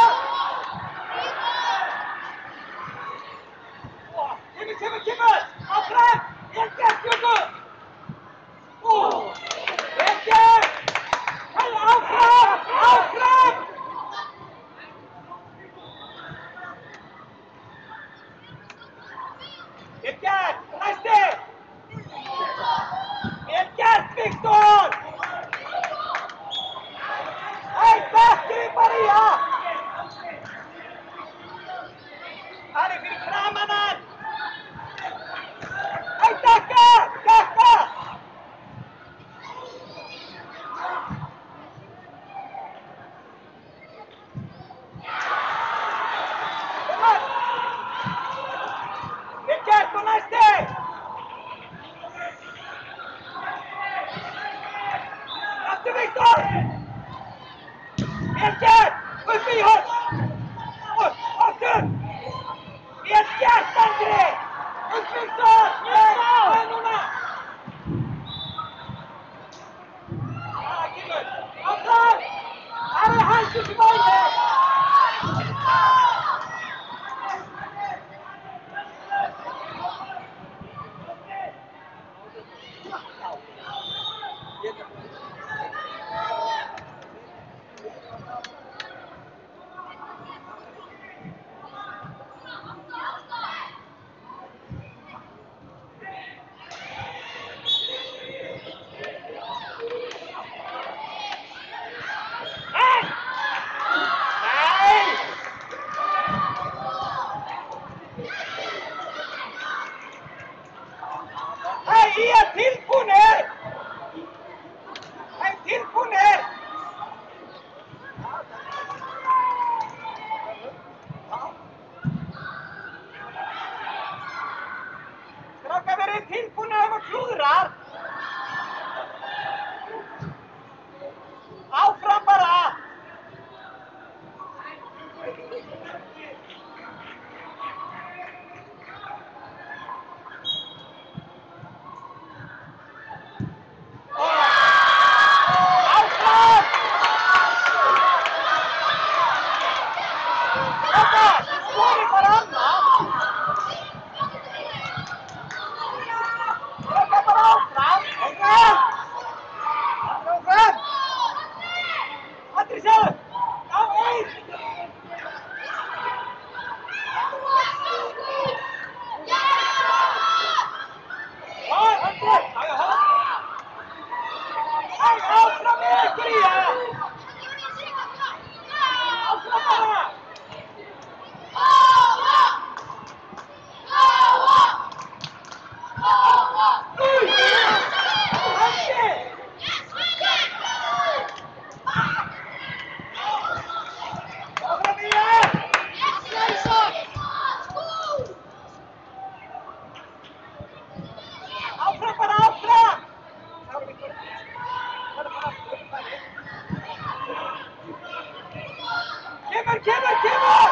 Kemur! Áfram! Vel gert, Björgu! Vel gert! Hei, áfram! Vel gert! Næsti! Vel gert, Viktor! Hei, bekki, María! Ari fyrir framan hann! Hei, dekka! Vel gert og næsti! Aftur, Viktor! Vel gert! Upp í höll! Aftur! Vel gert, Andri! Upp, Viktor! Nei, núna! Kemur! Áfram! Ari, hættu sem væri! Hei, ég er tilbúnir! Hei, tilbúnir! Strákar, verið tilbúnir ef þú klúðrar! Áfram bara! Áfram! Strákar, skorið bara annað! Strákar, bara áfram! Áfram! Andri, sjáðu! Já, einn! Andri! Hei, áfram með ykkur í það! Áfram bara! Áfram bara, áfram! Kemur!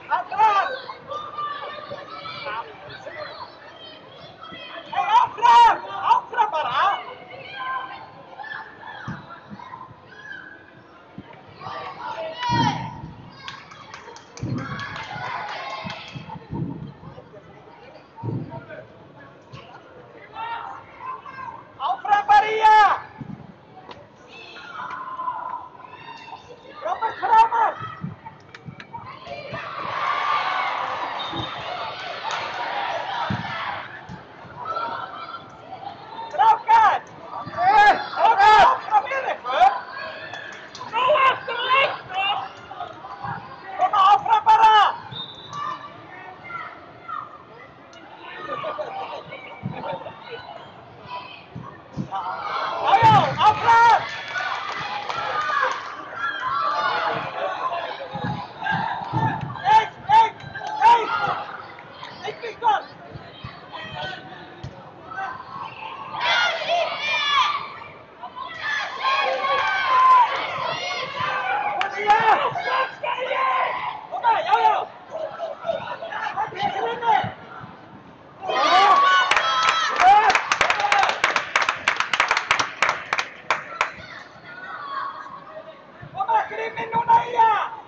Áfram! Hei, áfram bara! Áfram, María! Robert framar! Strákar! Áfram með ykkur! Nú eftir leiknum! Koma áfram bara! Viktor! Kom här, ja! Kom här, Krimmin, Nonaia!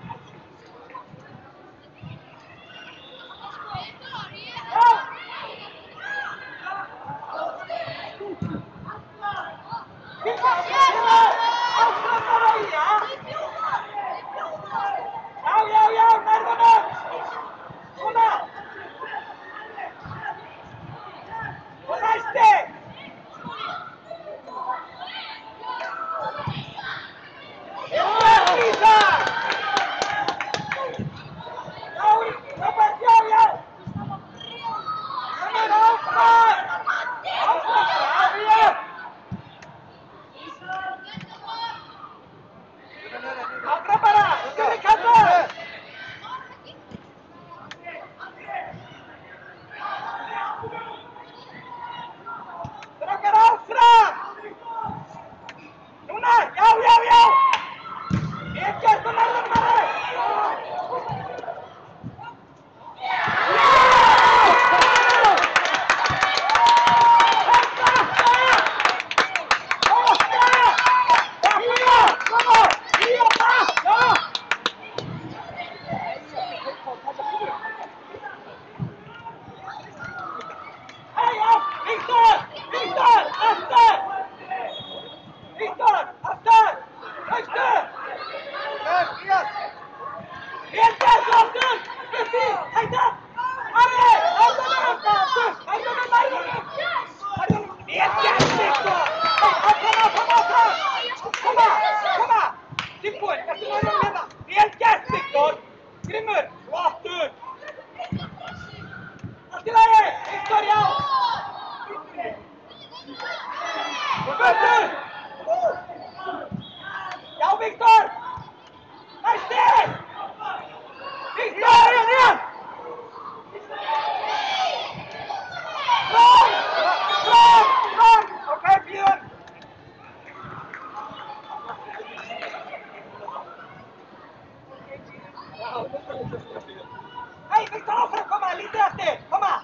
Hej, Viktor, för att komma lite efter! Komma!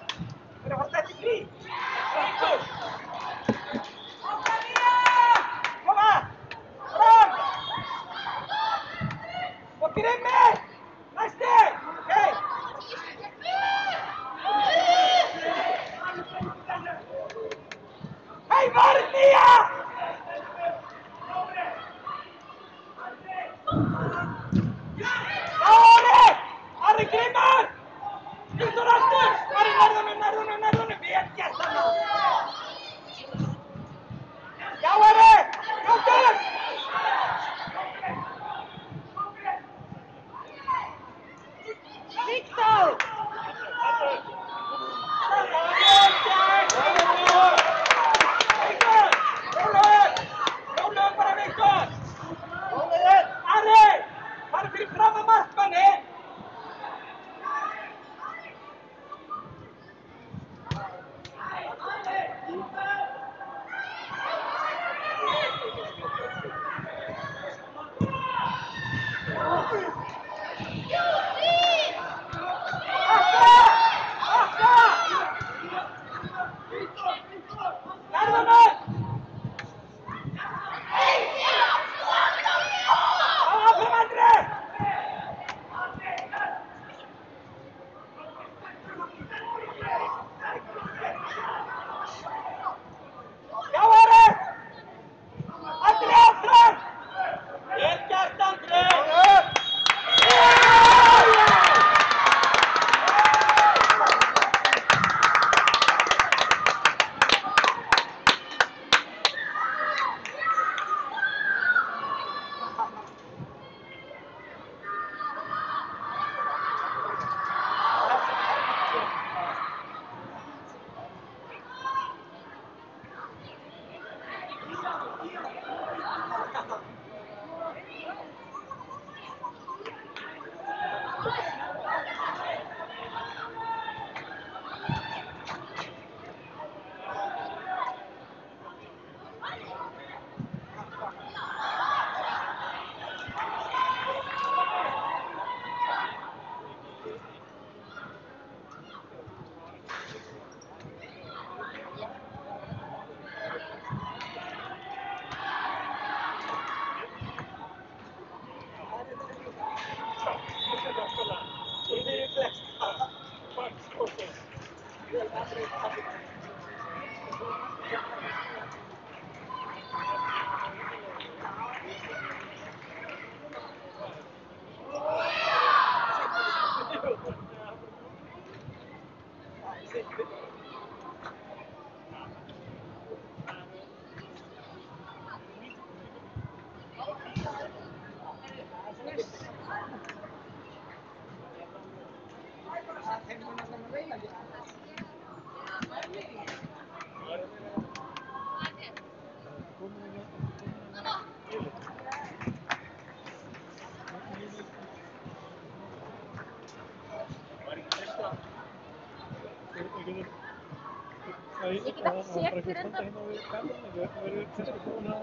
Ég get ekki séð þér enda. Hérna við kamerunni, við verðum kannski búin að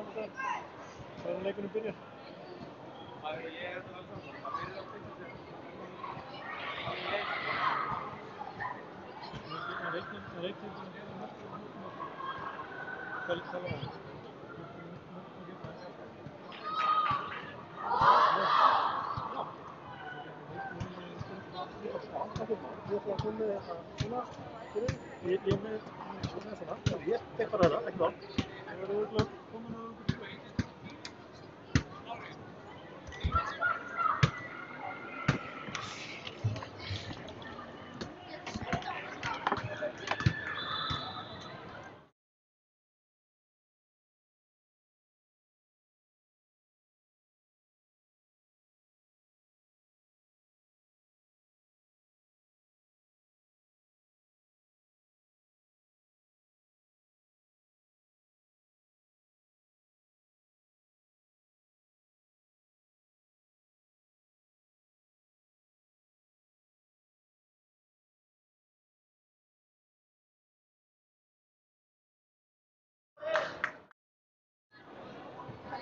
það leikunum byrja. Ég tek bara það, ekki það. Það verður örugglega komin að okkur.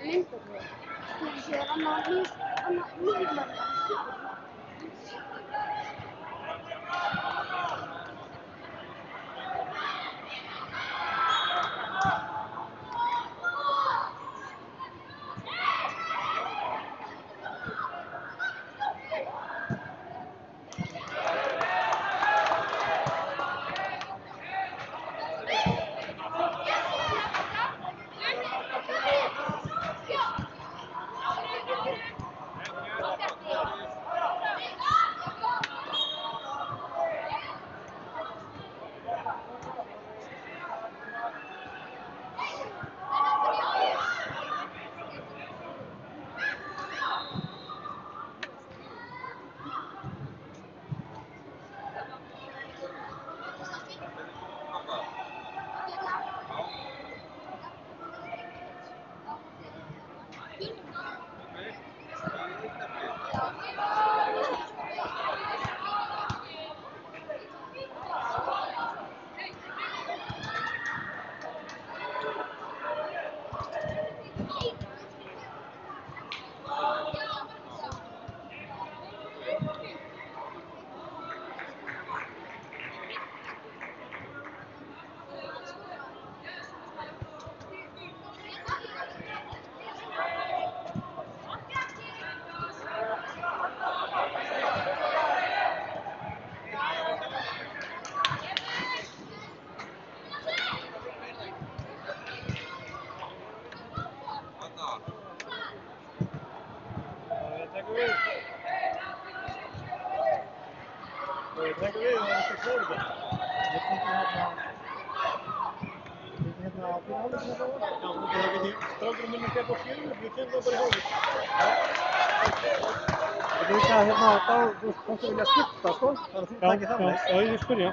Lindarbröð. Þú séð annað nýmann. Taka við og það er svo klóður þetta. Ég fengi hérna á fyrir hálfleikin þetta á. Já, það geti strákurinn minni gerð á fjölum, ég kem það bara í hálfleik. Þetta er líka hérna þá, þú veist, hvort þú vilja skipta, sko, þannig að þú takir það með. Já, ég spyrja.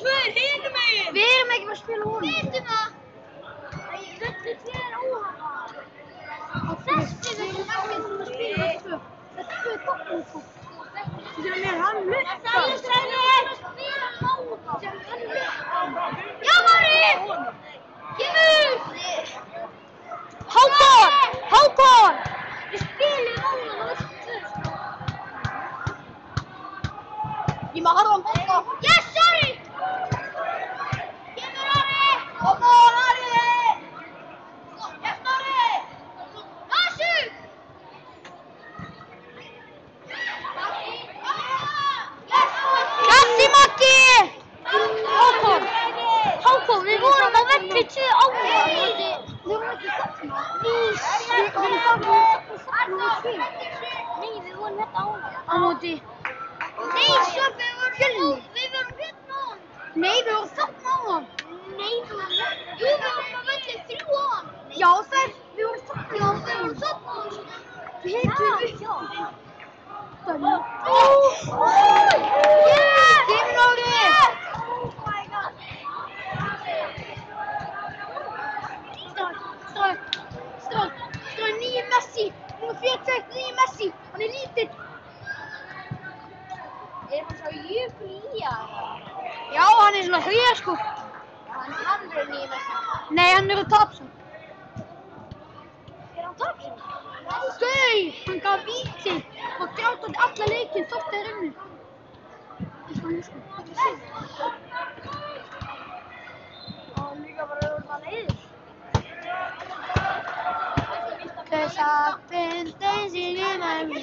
tveir hinum megin. Við erum ekki að spila honum. Vitum það! Þetta er óhafa. Og þessi veitum ekki að spila þessu. Þetta er doppeltúr. Sem er hann lukka. Það er spila lága. Sem hann lukka. Já, Mári! Kemur! Hákon! Hákon! Við spilum lága og þessu tvö. Ég má harfa hann bóka. Yes, sorry! Kemur Ari! Come on, Ari! Yes, Ari! Þessu! Kassi Maggi! Hákon! Hákon, við vorum á velli 2 ára. Við vorum ekki safna. Við vorum þetta ára. Á móti. Nei, Sjöfn, við vorum hérna á hann. Nei, við vorum þarna á hann. Nei, jú, við vorum á velli 3 á hann. Já, við vorum þarna. Já, við vorum þarna á hann. Við heitum upp. Kemur Ári! Oh my god. Stráð, nýji Messi. Númer 41, nýji Messi. Hann er lítill. Er hann svo jöfn í að? Já, hann er svona sko. Hann er alveg nýjum þessi. Nei, hann er á Tapsson. Er hann Tapsson? Gauð, hann gaf víti og grátandi alla leikinn þótt þeir unnu. Og líka bara það leiður. Cause I've been dancing in my room.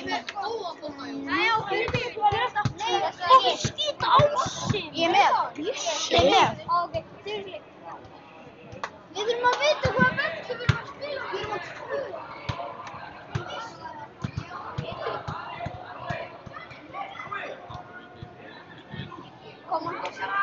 Nei, ok, Og skýta á sig. Ég er með. Ég er með. Ok, þeir eru líka. Við þurfum að vita hvaða menn sem við erum að spila. Við erum að spila. Koma hann þessara.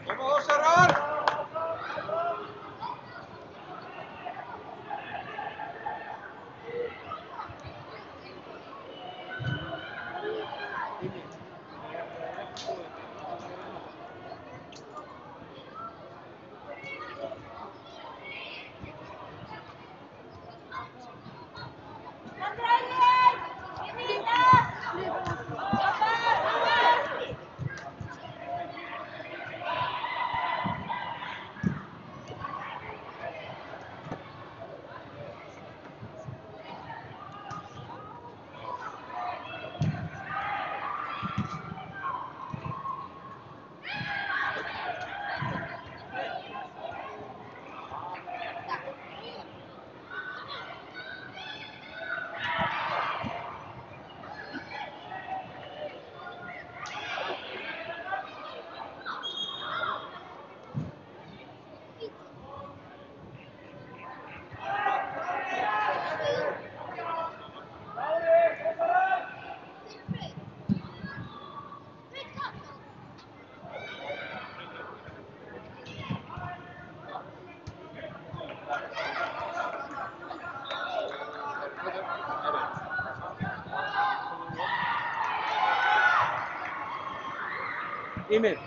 Koma Ósarar! Emil.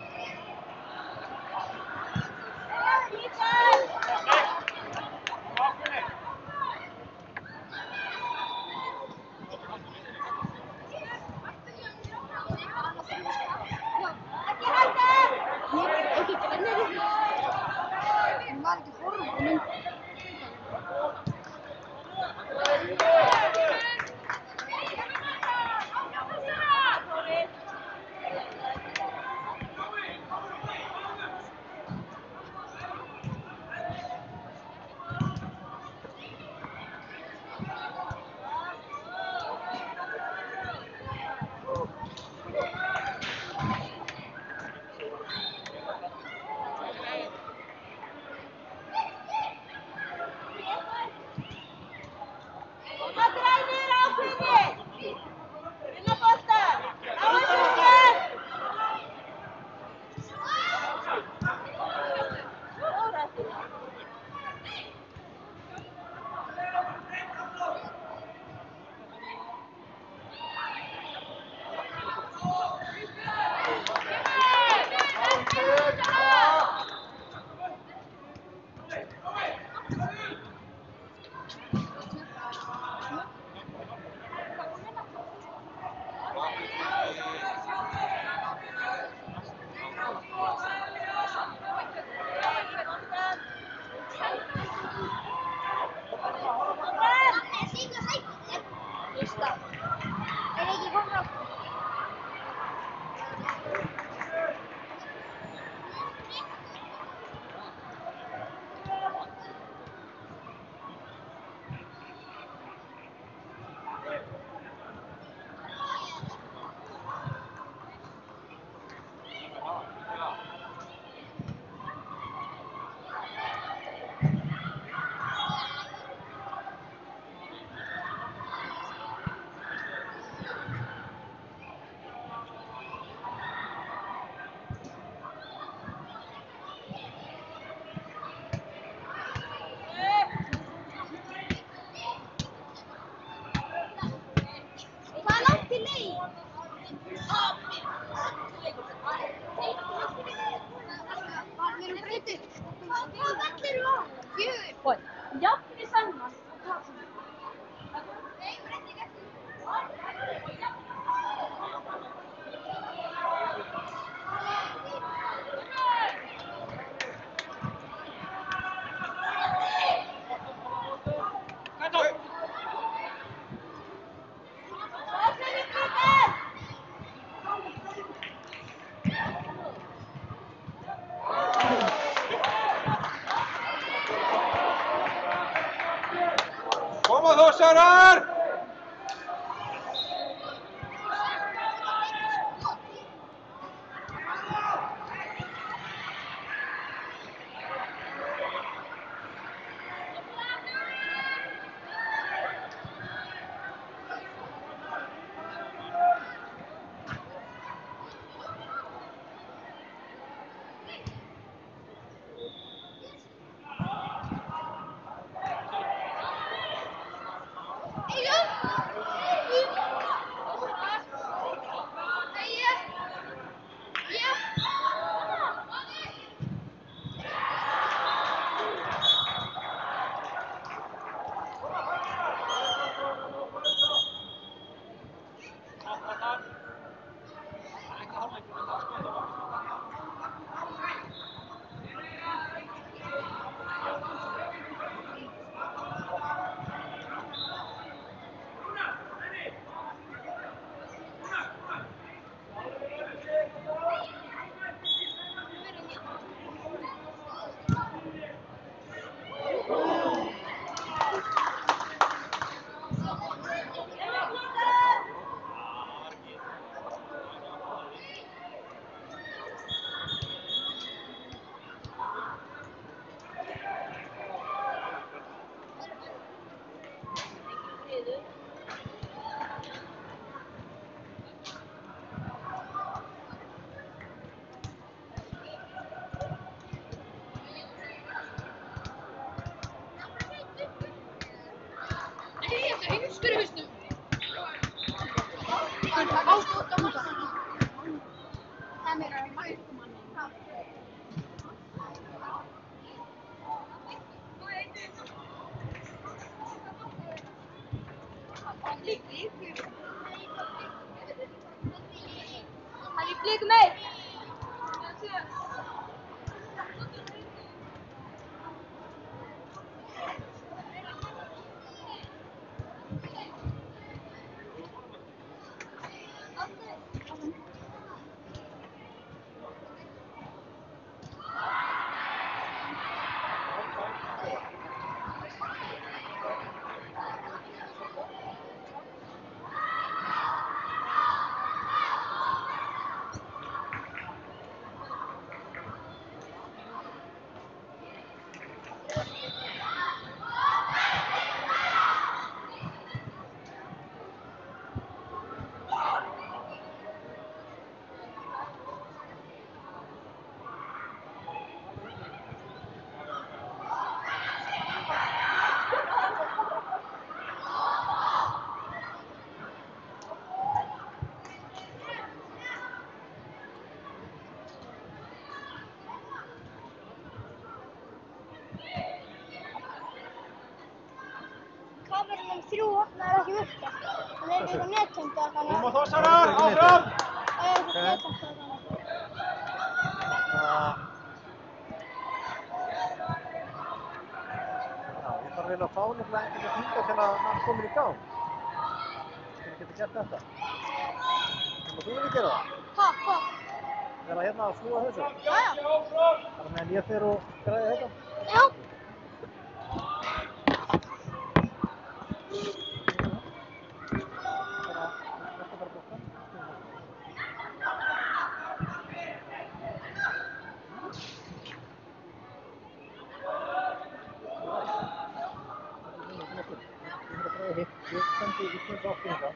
Koma Þórsarar! Hann er blikum með. Kameran 3 opnaði ekki virka. Það er eitthvað nettengt að þannig. Koma Þórsarar, áfram! Það er eitthvað nettengt að þannig. Ég þarf eiginlega að fá nefnilega einhvern hingað til að hann komin í gang. Til að geta gert þetta. Þannig að þú vilja gera það? Hvað? Vera hérna að snúa þessu? Já. Bara meðan ég fer og græði þetta? Já. Ég sendi í kvöld aftur þetta.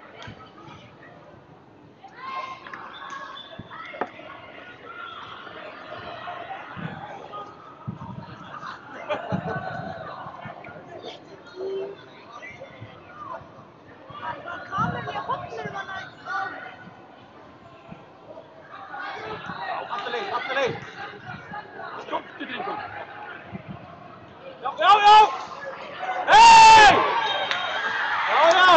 Kameran í hotnum hann að... Allir leið! Skjóttu drengur. Já! Hey! Já!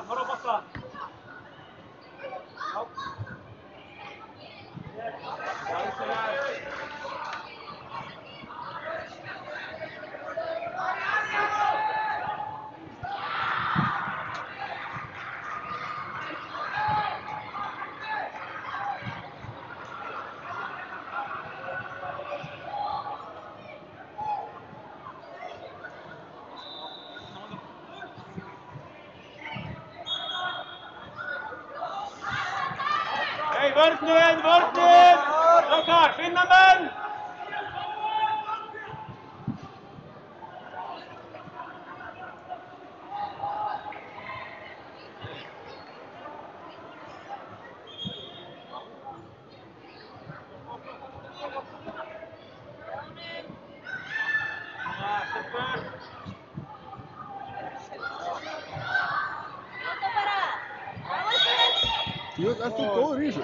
Horfa boltan. Já. Hej, vörnið! Strákar, finna menn! Jú, ert þú góður í þessu?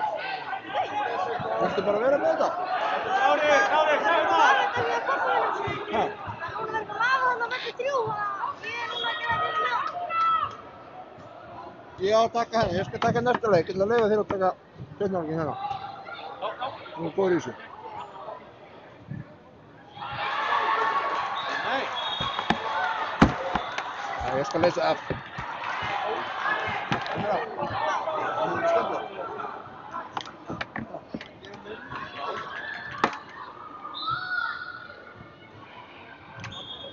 Viltu bara vera með þetta? Klárir, sjáðu það! Ha? Ég á að taka henni, ég skal taka næsta leik. Ég ætla að leyfa þér að taka seinni hérna. Þú ert góður í þessu. Nei. Já, ég skal leysa af. Það er skemmtilegt.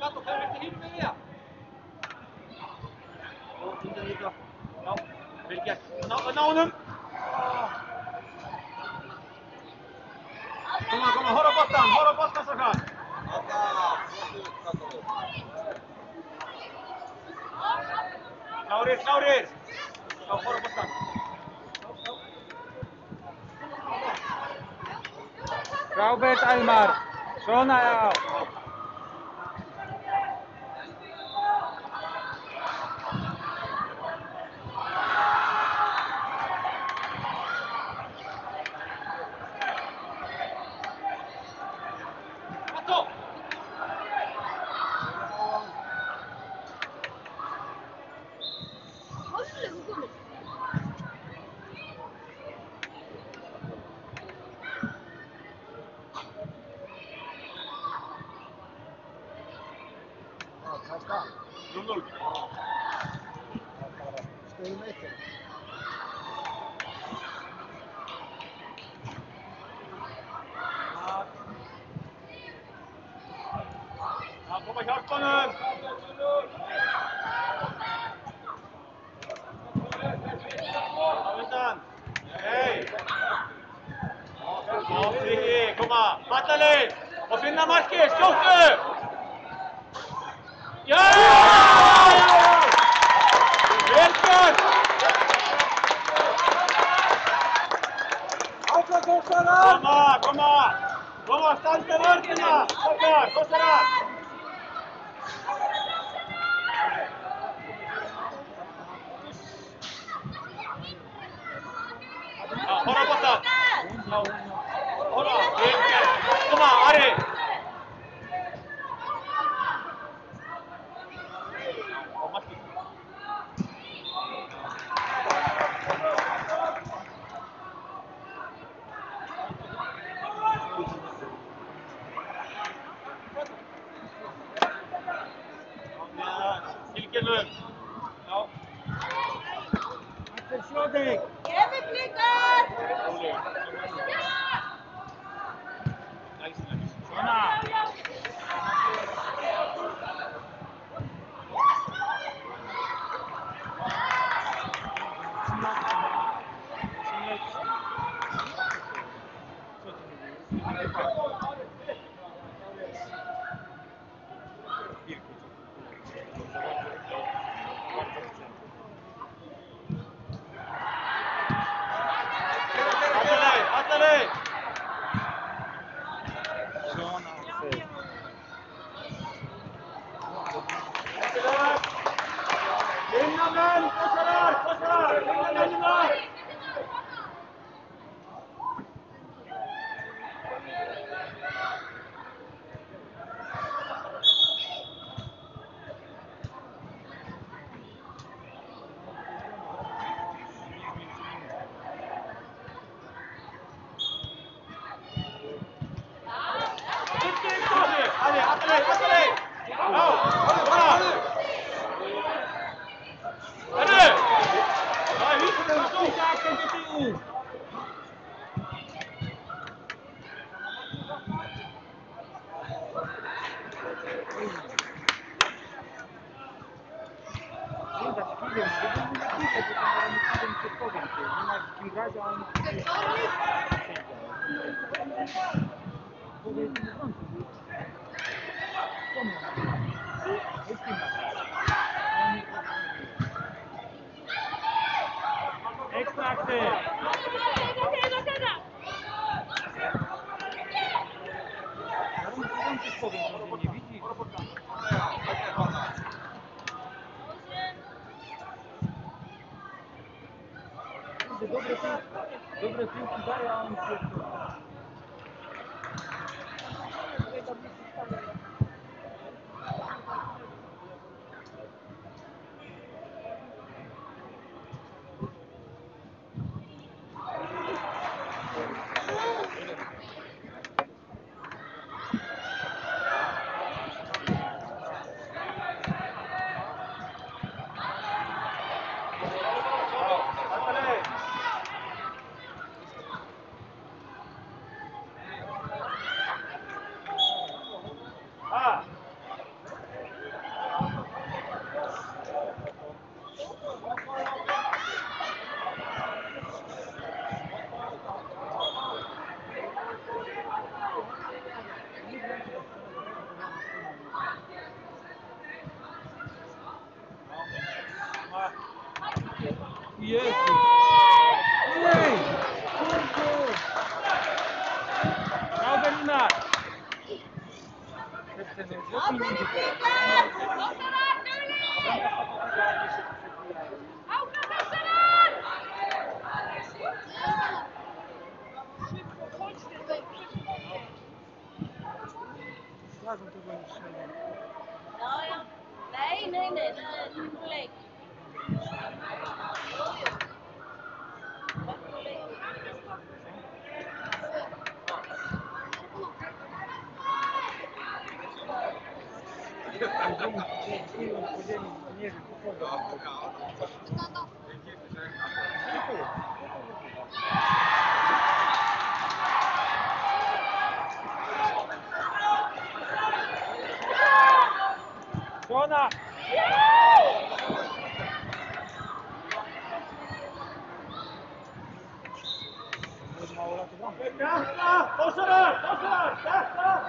Gato, þeir viltu hýra með því það? Já, vel gert. Ná honum! Koma, horfa boltan, strákar! Klárir! Já, horfa boltan. Frábært, Elmar! Svona, já! Koma hjálpa honum! Undan! Hei! Friki, koma! Fallaleið! Og finna markið! Skjóttu! Já! Vel gert! Áfram Þórsara! Koma, standa vörnina! Strákar, Þórsara! Horfa boltan! Horfa! Vel gert! Koma, Ari! Og markið! Ekstra akcje! Nie widzi. Dobre piłki daje, a on pierdolę. Jezu! Ej! Kurde! Bravo Berlina! Nee, niet leuk. Żona! Kasta! Poszedł! Kasta!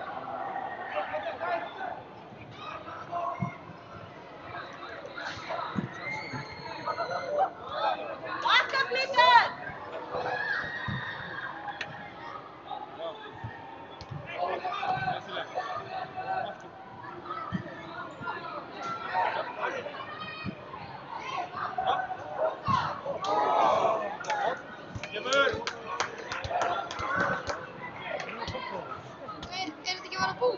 Är det inte vara på?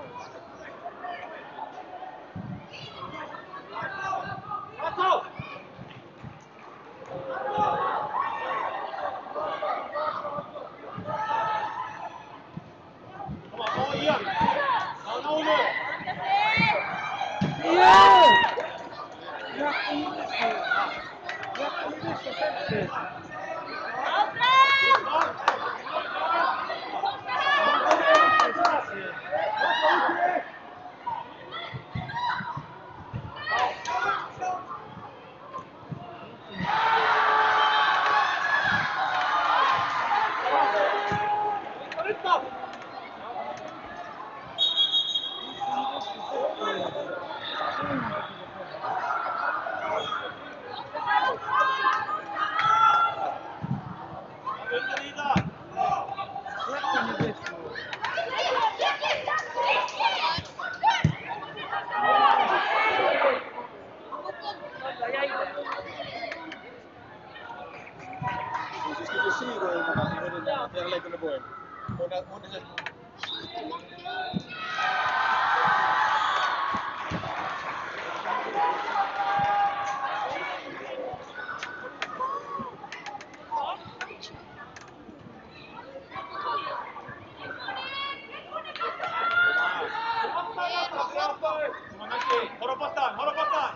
Okej, håll pottan, håll pottan!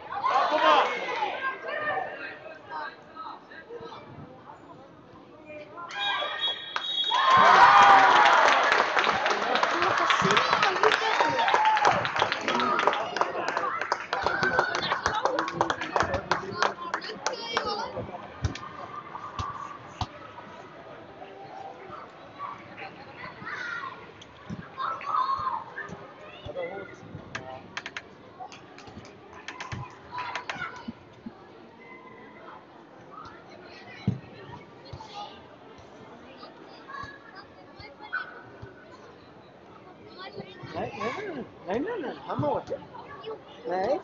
Ja, komma! Nej, han må åka. Nej.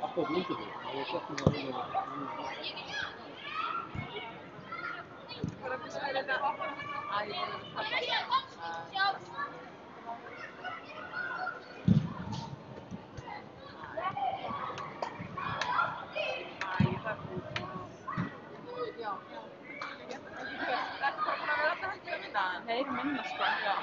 Alltaf undir því. Það er gott með að vilja. Nej, minna sko. Já.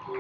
Það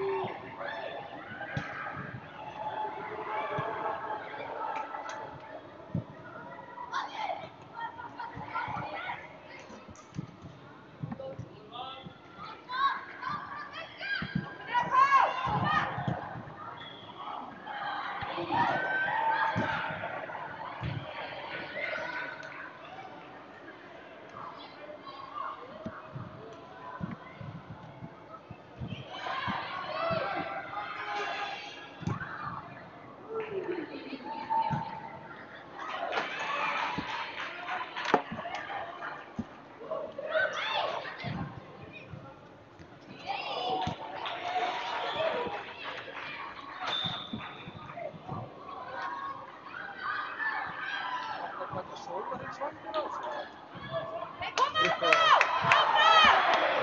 taka sólarhringsvandir á þessu.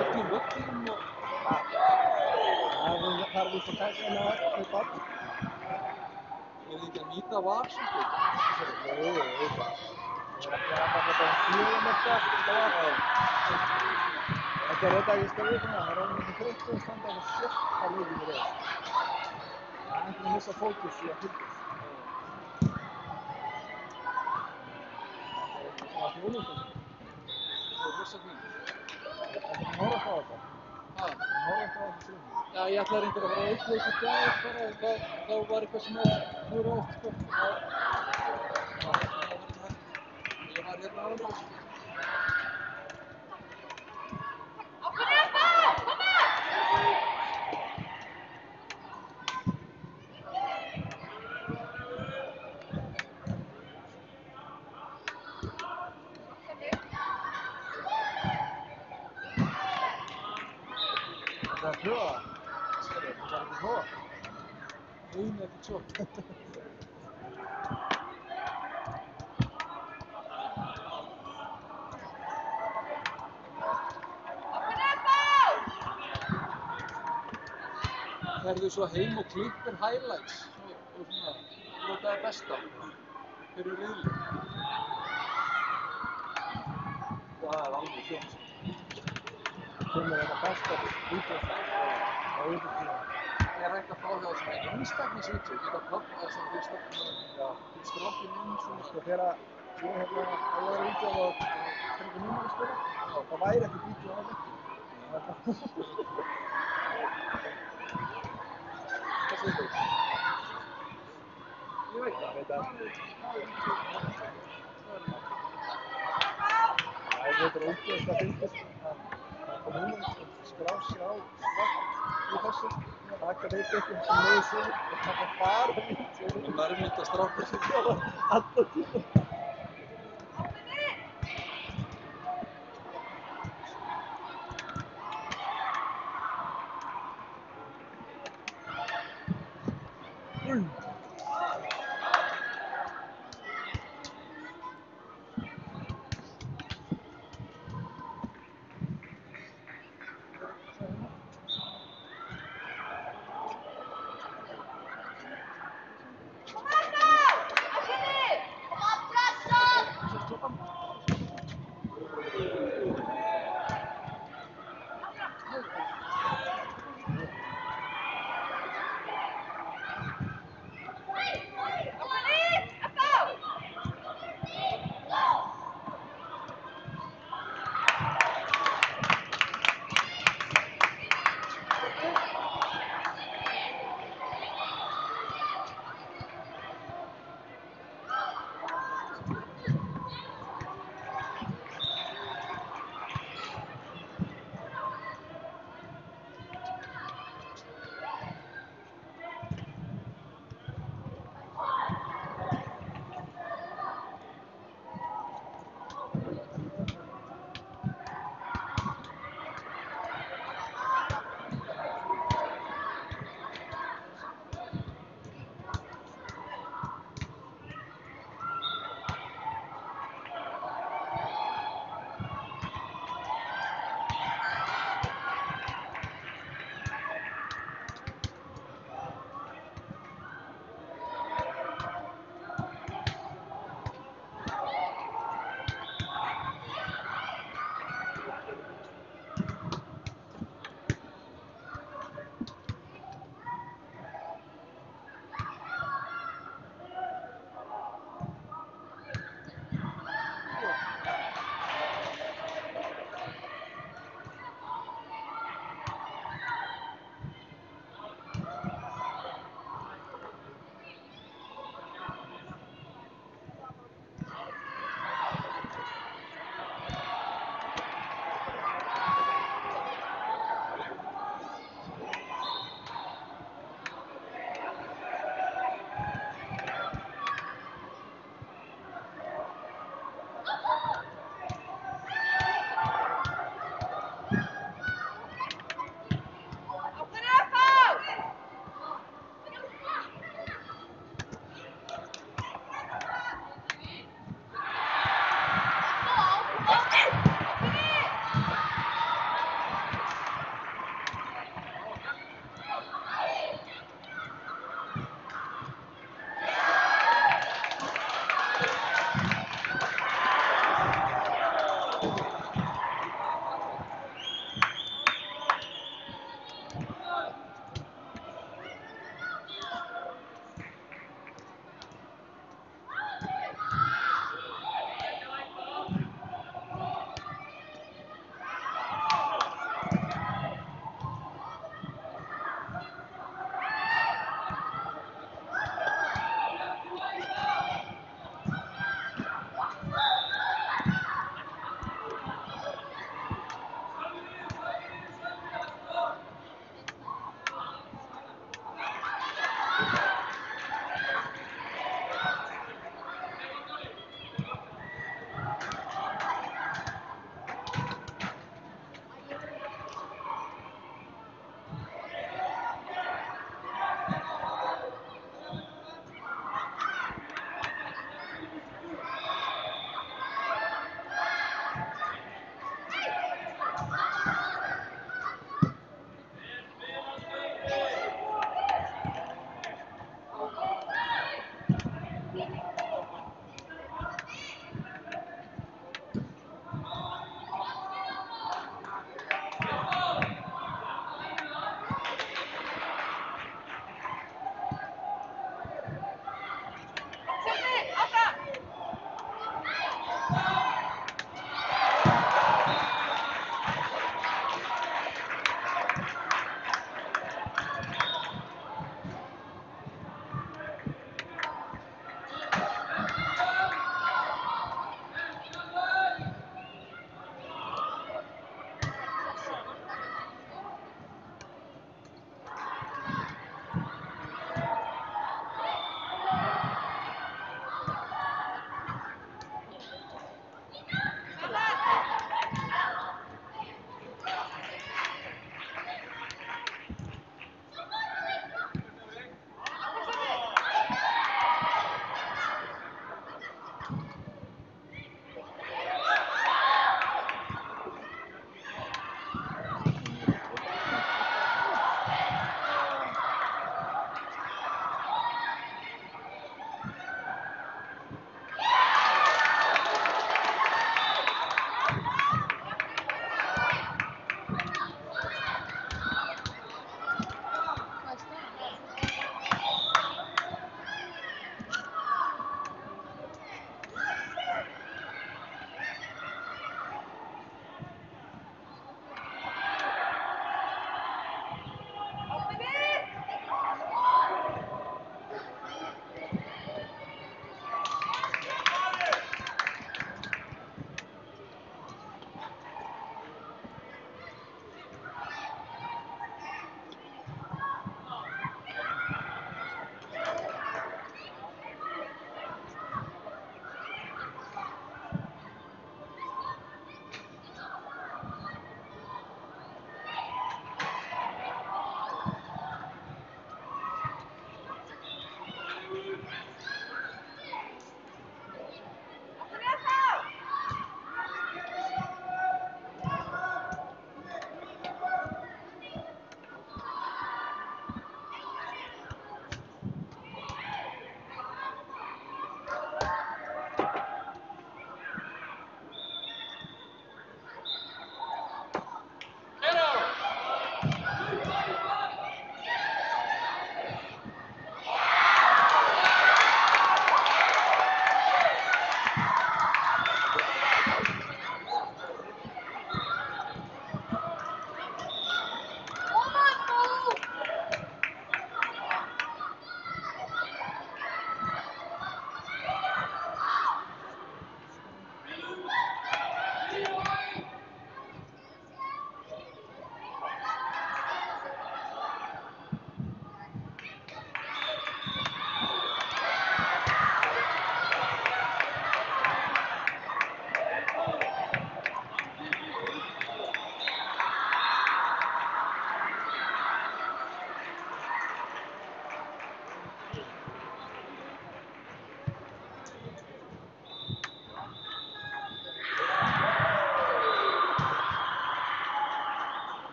Öllum völlum og... Það er víst að taka hérna með barn. Er þið ekki að nýta var svolítið? Jú, auðvitað. Það er alltaf fjögumörka eftir þetta var. Þetta er þetta ekki stöðu svona, það er alveg mikið þreyttu að standa á sjötta leikinn í röð. Það er ekki að missa fókus í að fylgjast. Það er svona þjónustöndum. Það er rosa fínt. Það er ekki horfa á þetta. Ha? Horfa á þetta síðan. Já, ég ætla reyndar að fara að eitthvað í dag bara og þá var eitthvað sem að klúraðist, sko. Ég var hérna á þessu. Það er pröfa. Það er ekki pröfa. Einu ekkert svo. Ferðu svo heim og klippir highlights og svona nota það besta fyrir riðli. Það er alveg sjóns. Kemur þetta besta vídeos á YouTube-síðan. Er hægt að fá það svona einstaklingsvídeó, geta plokkað það svona fyrir strákin inn svona. Sko þegar ég var að vídeó og strengur núna að spila, það væri ekkert vídeó á leiknum. Hvað segir þú? Ég veit það. Ég veit það. Það er ógeðslega fyndið að núna skrá sig á svart í þessu, taka leikinn sem leiði sig og taka bara vídeó. Og nærmynda strákar sig. Alltaf tíma.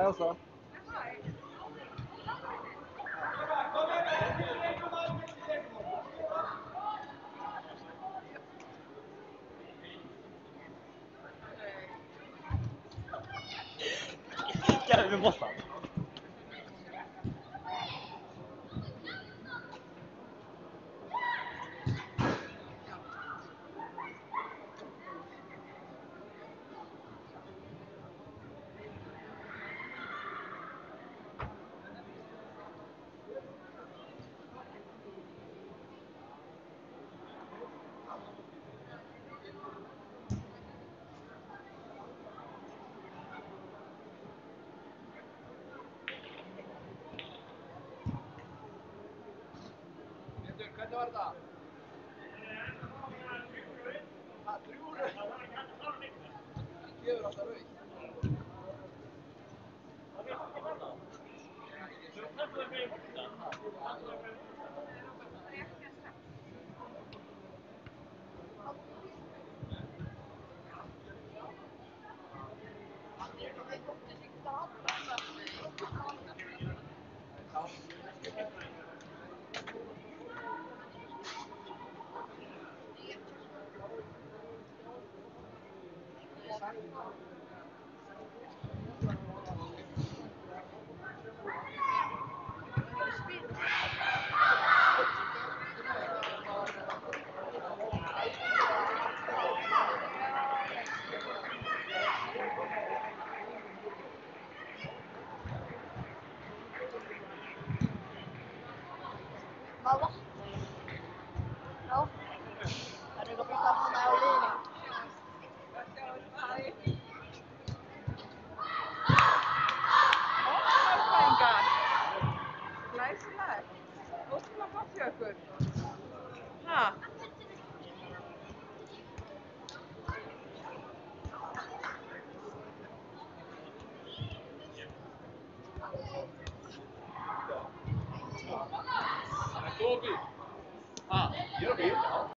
Elsa. Käy Mossa. Hvernig var þetta? Þrjú rauð. Gefur alltaf rauð. Má vatn? Já. Það er eitthvað bara hana á liðinu. Málfræðingar. Glæsilegt. Ótrúlega flott hjá ykkur. Ha? Þú á bíl? Ha, ég er á bíl.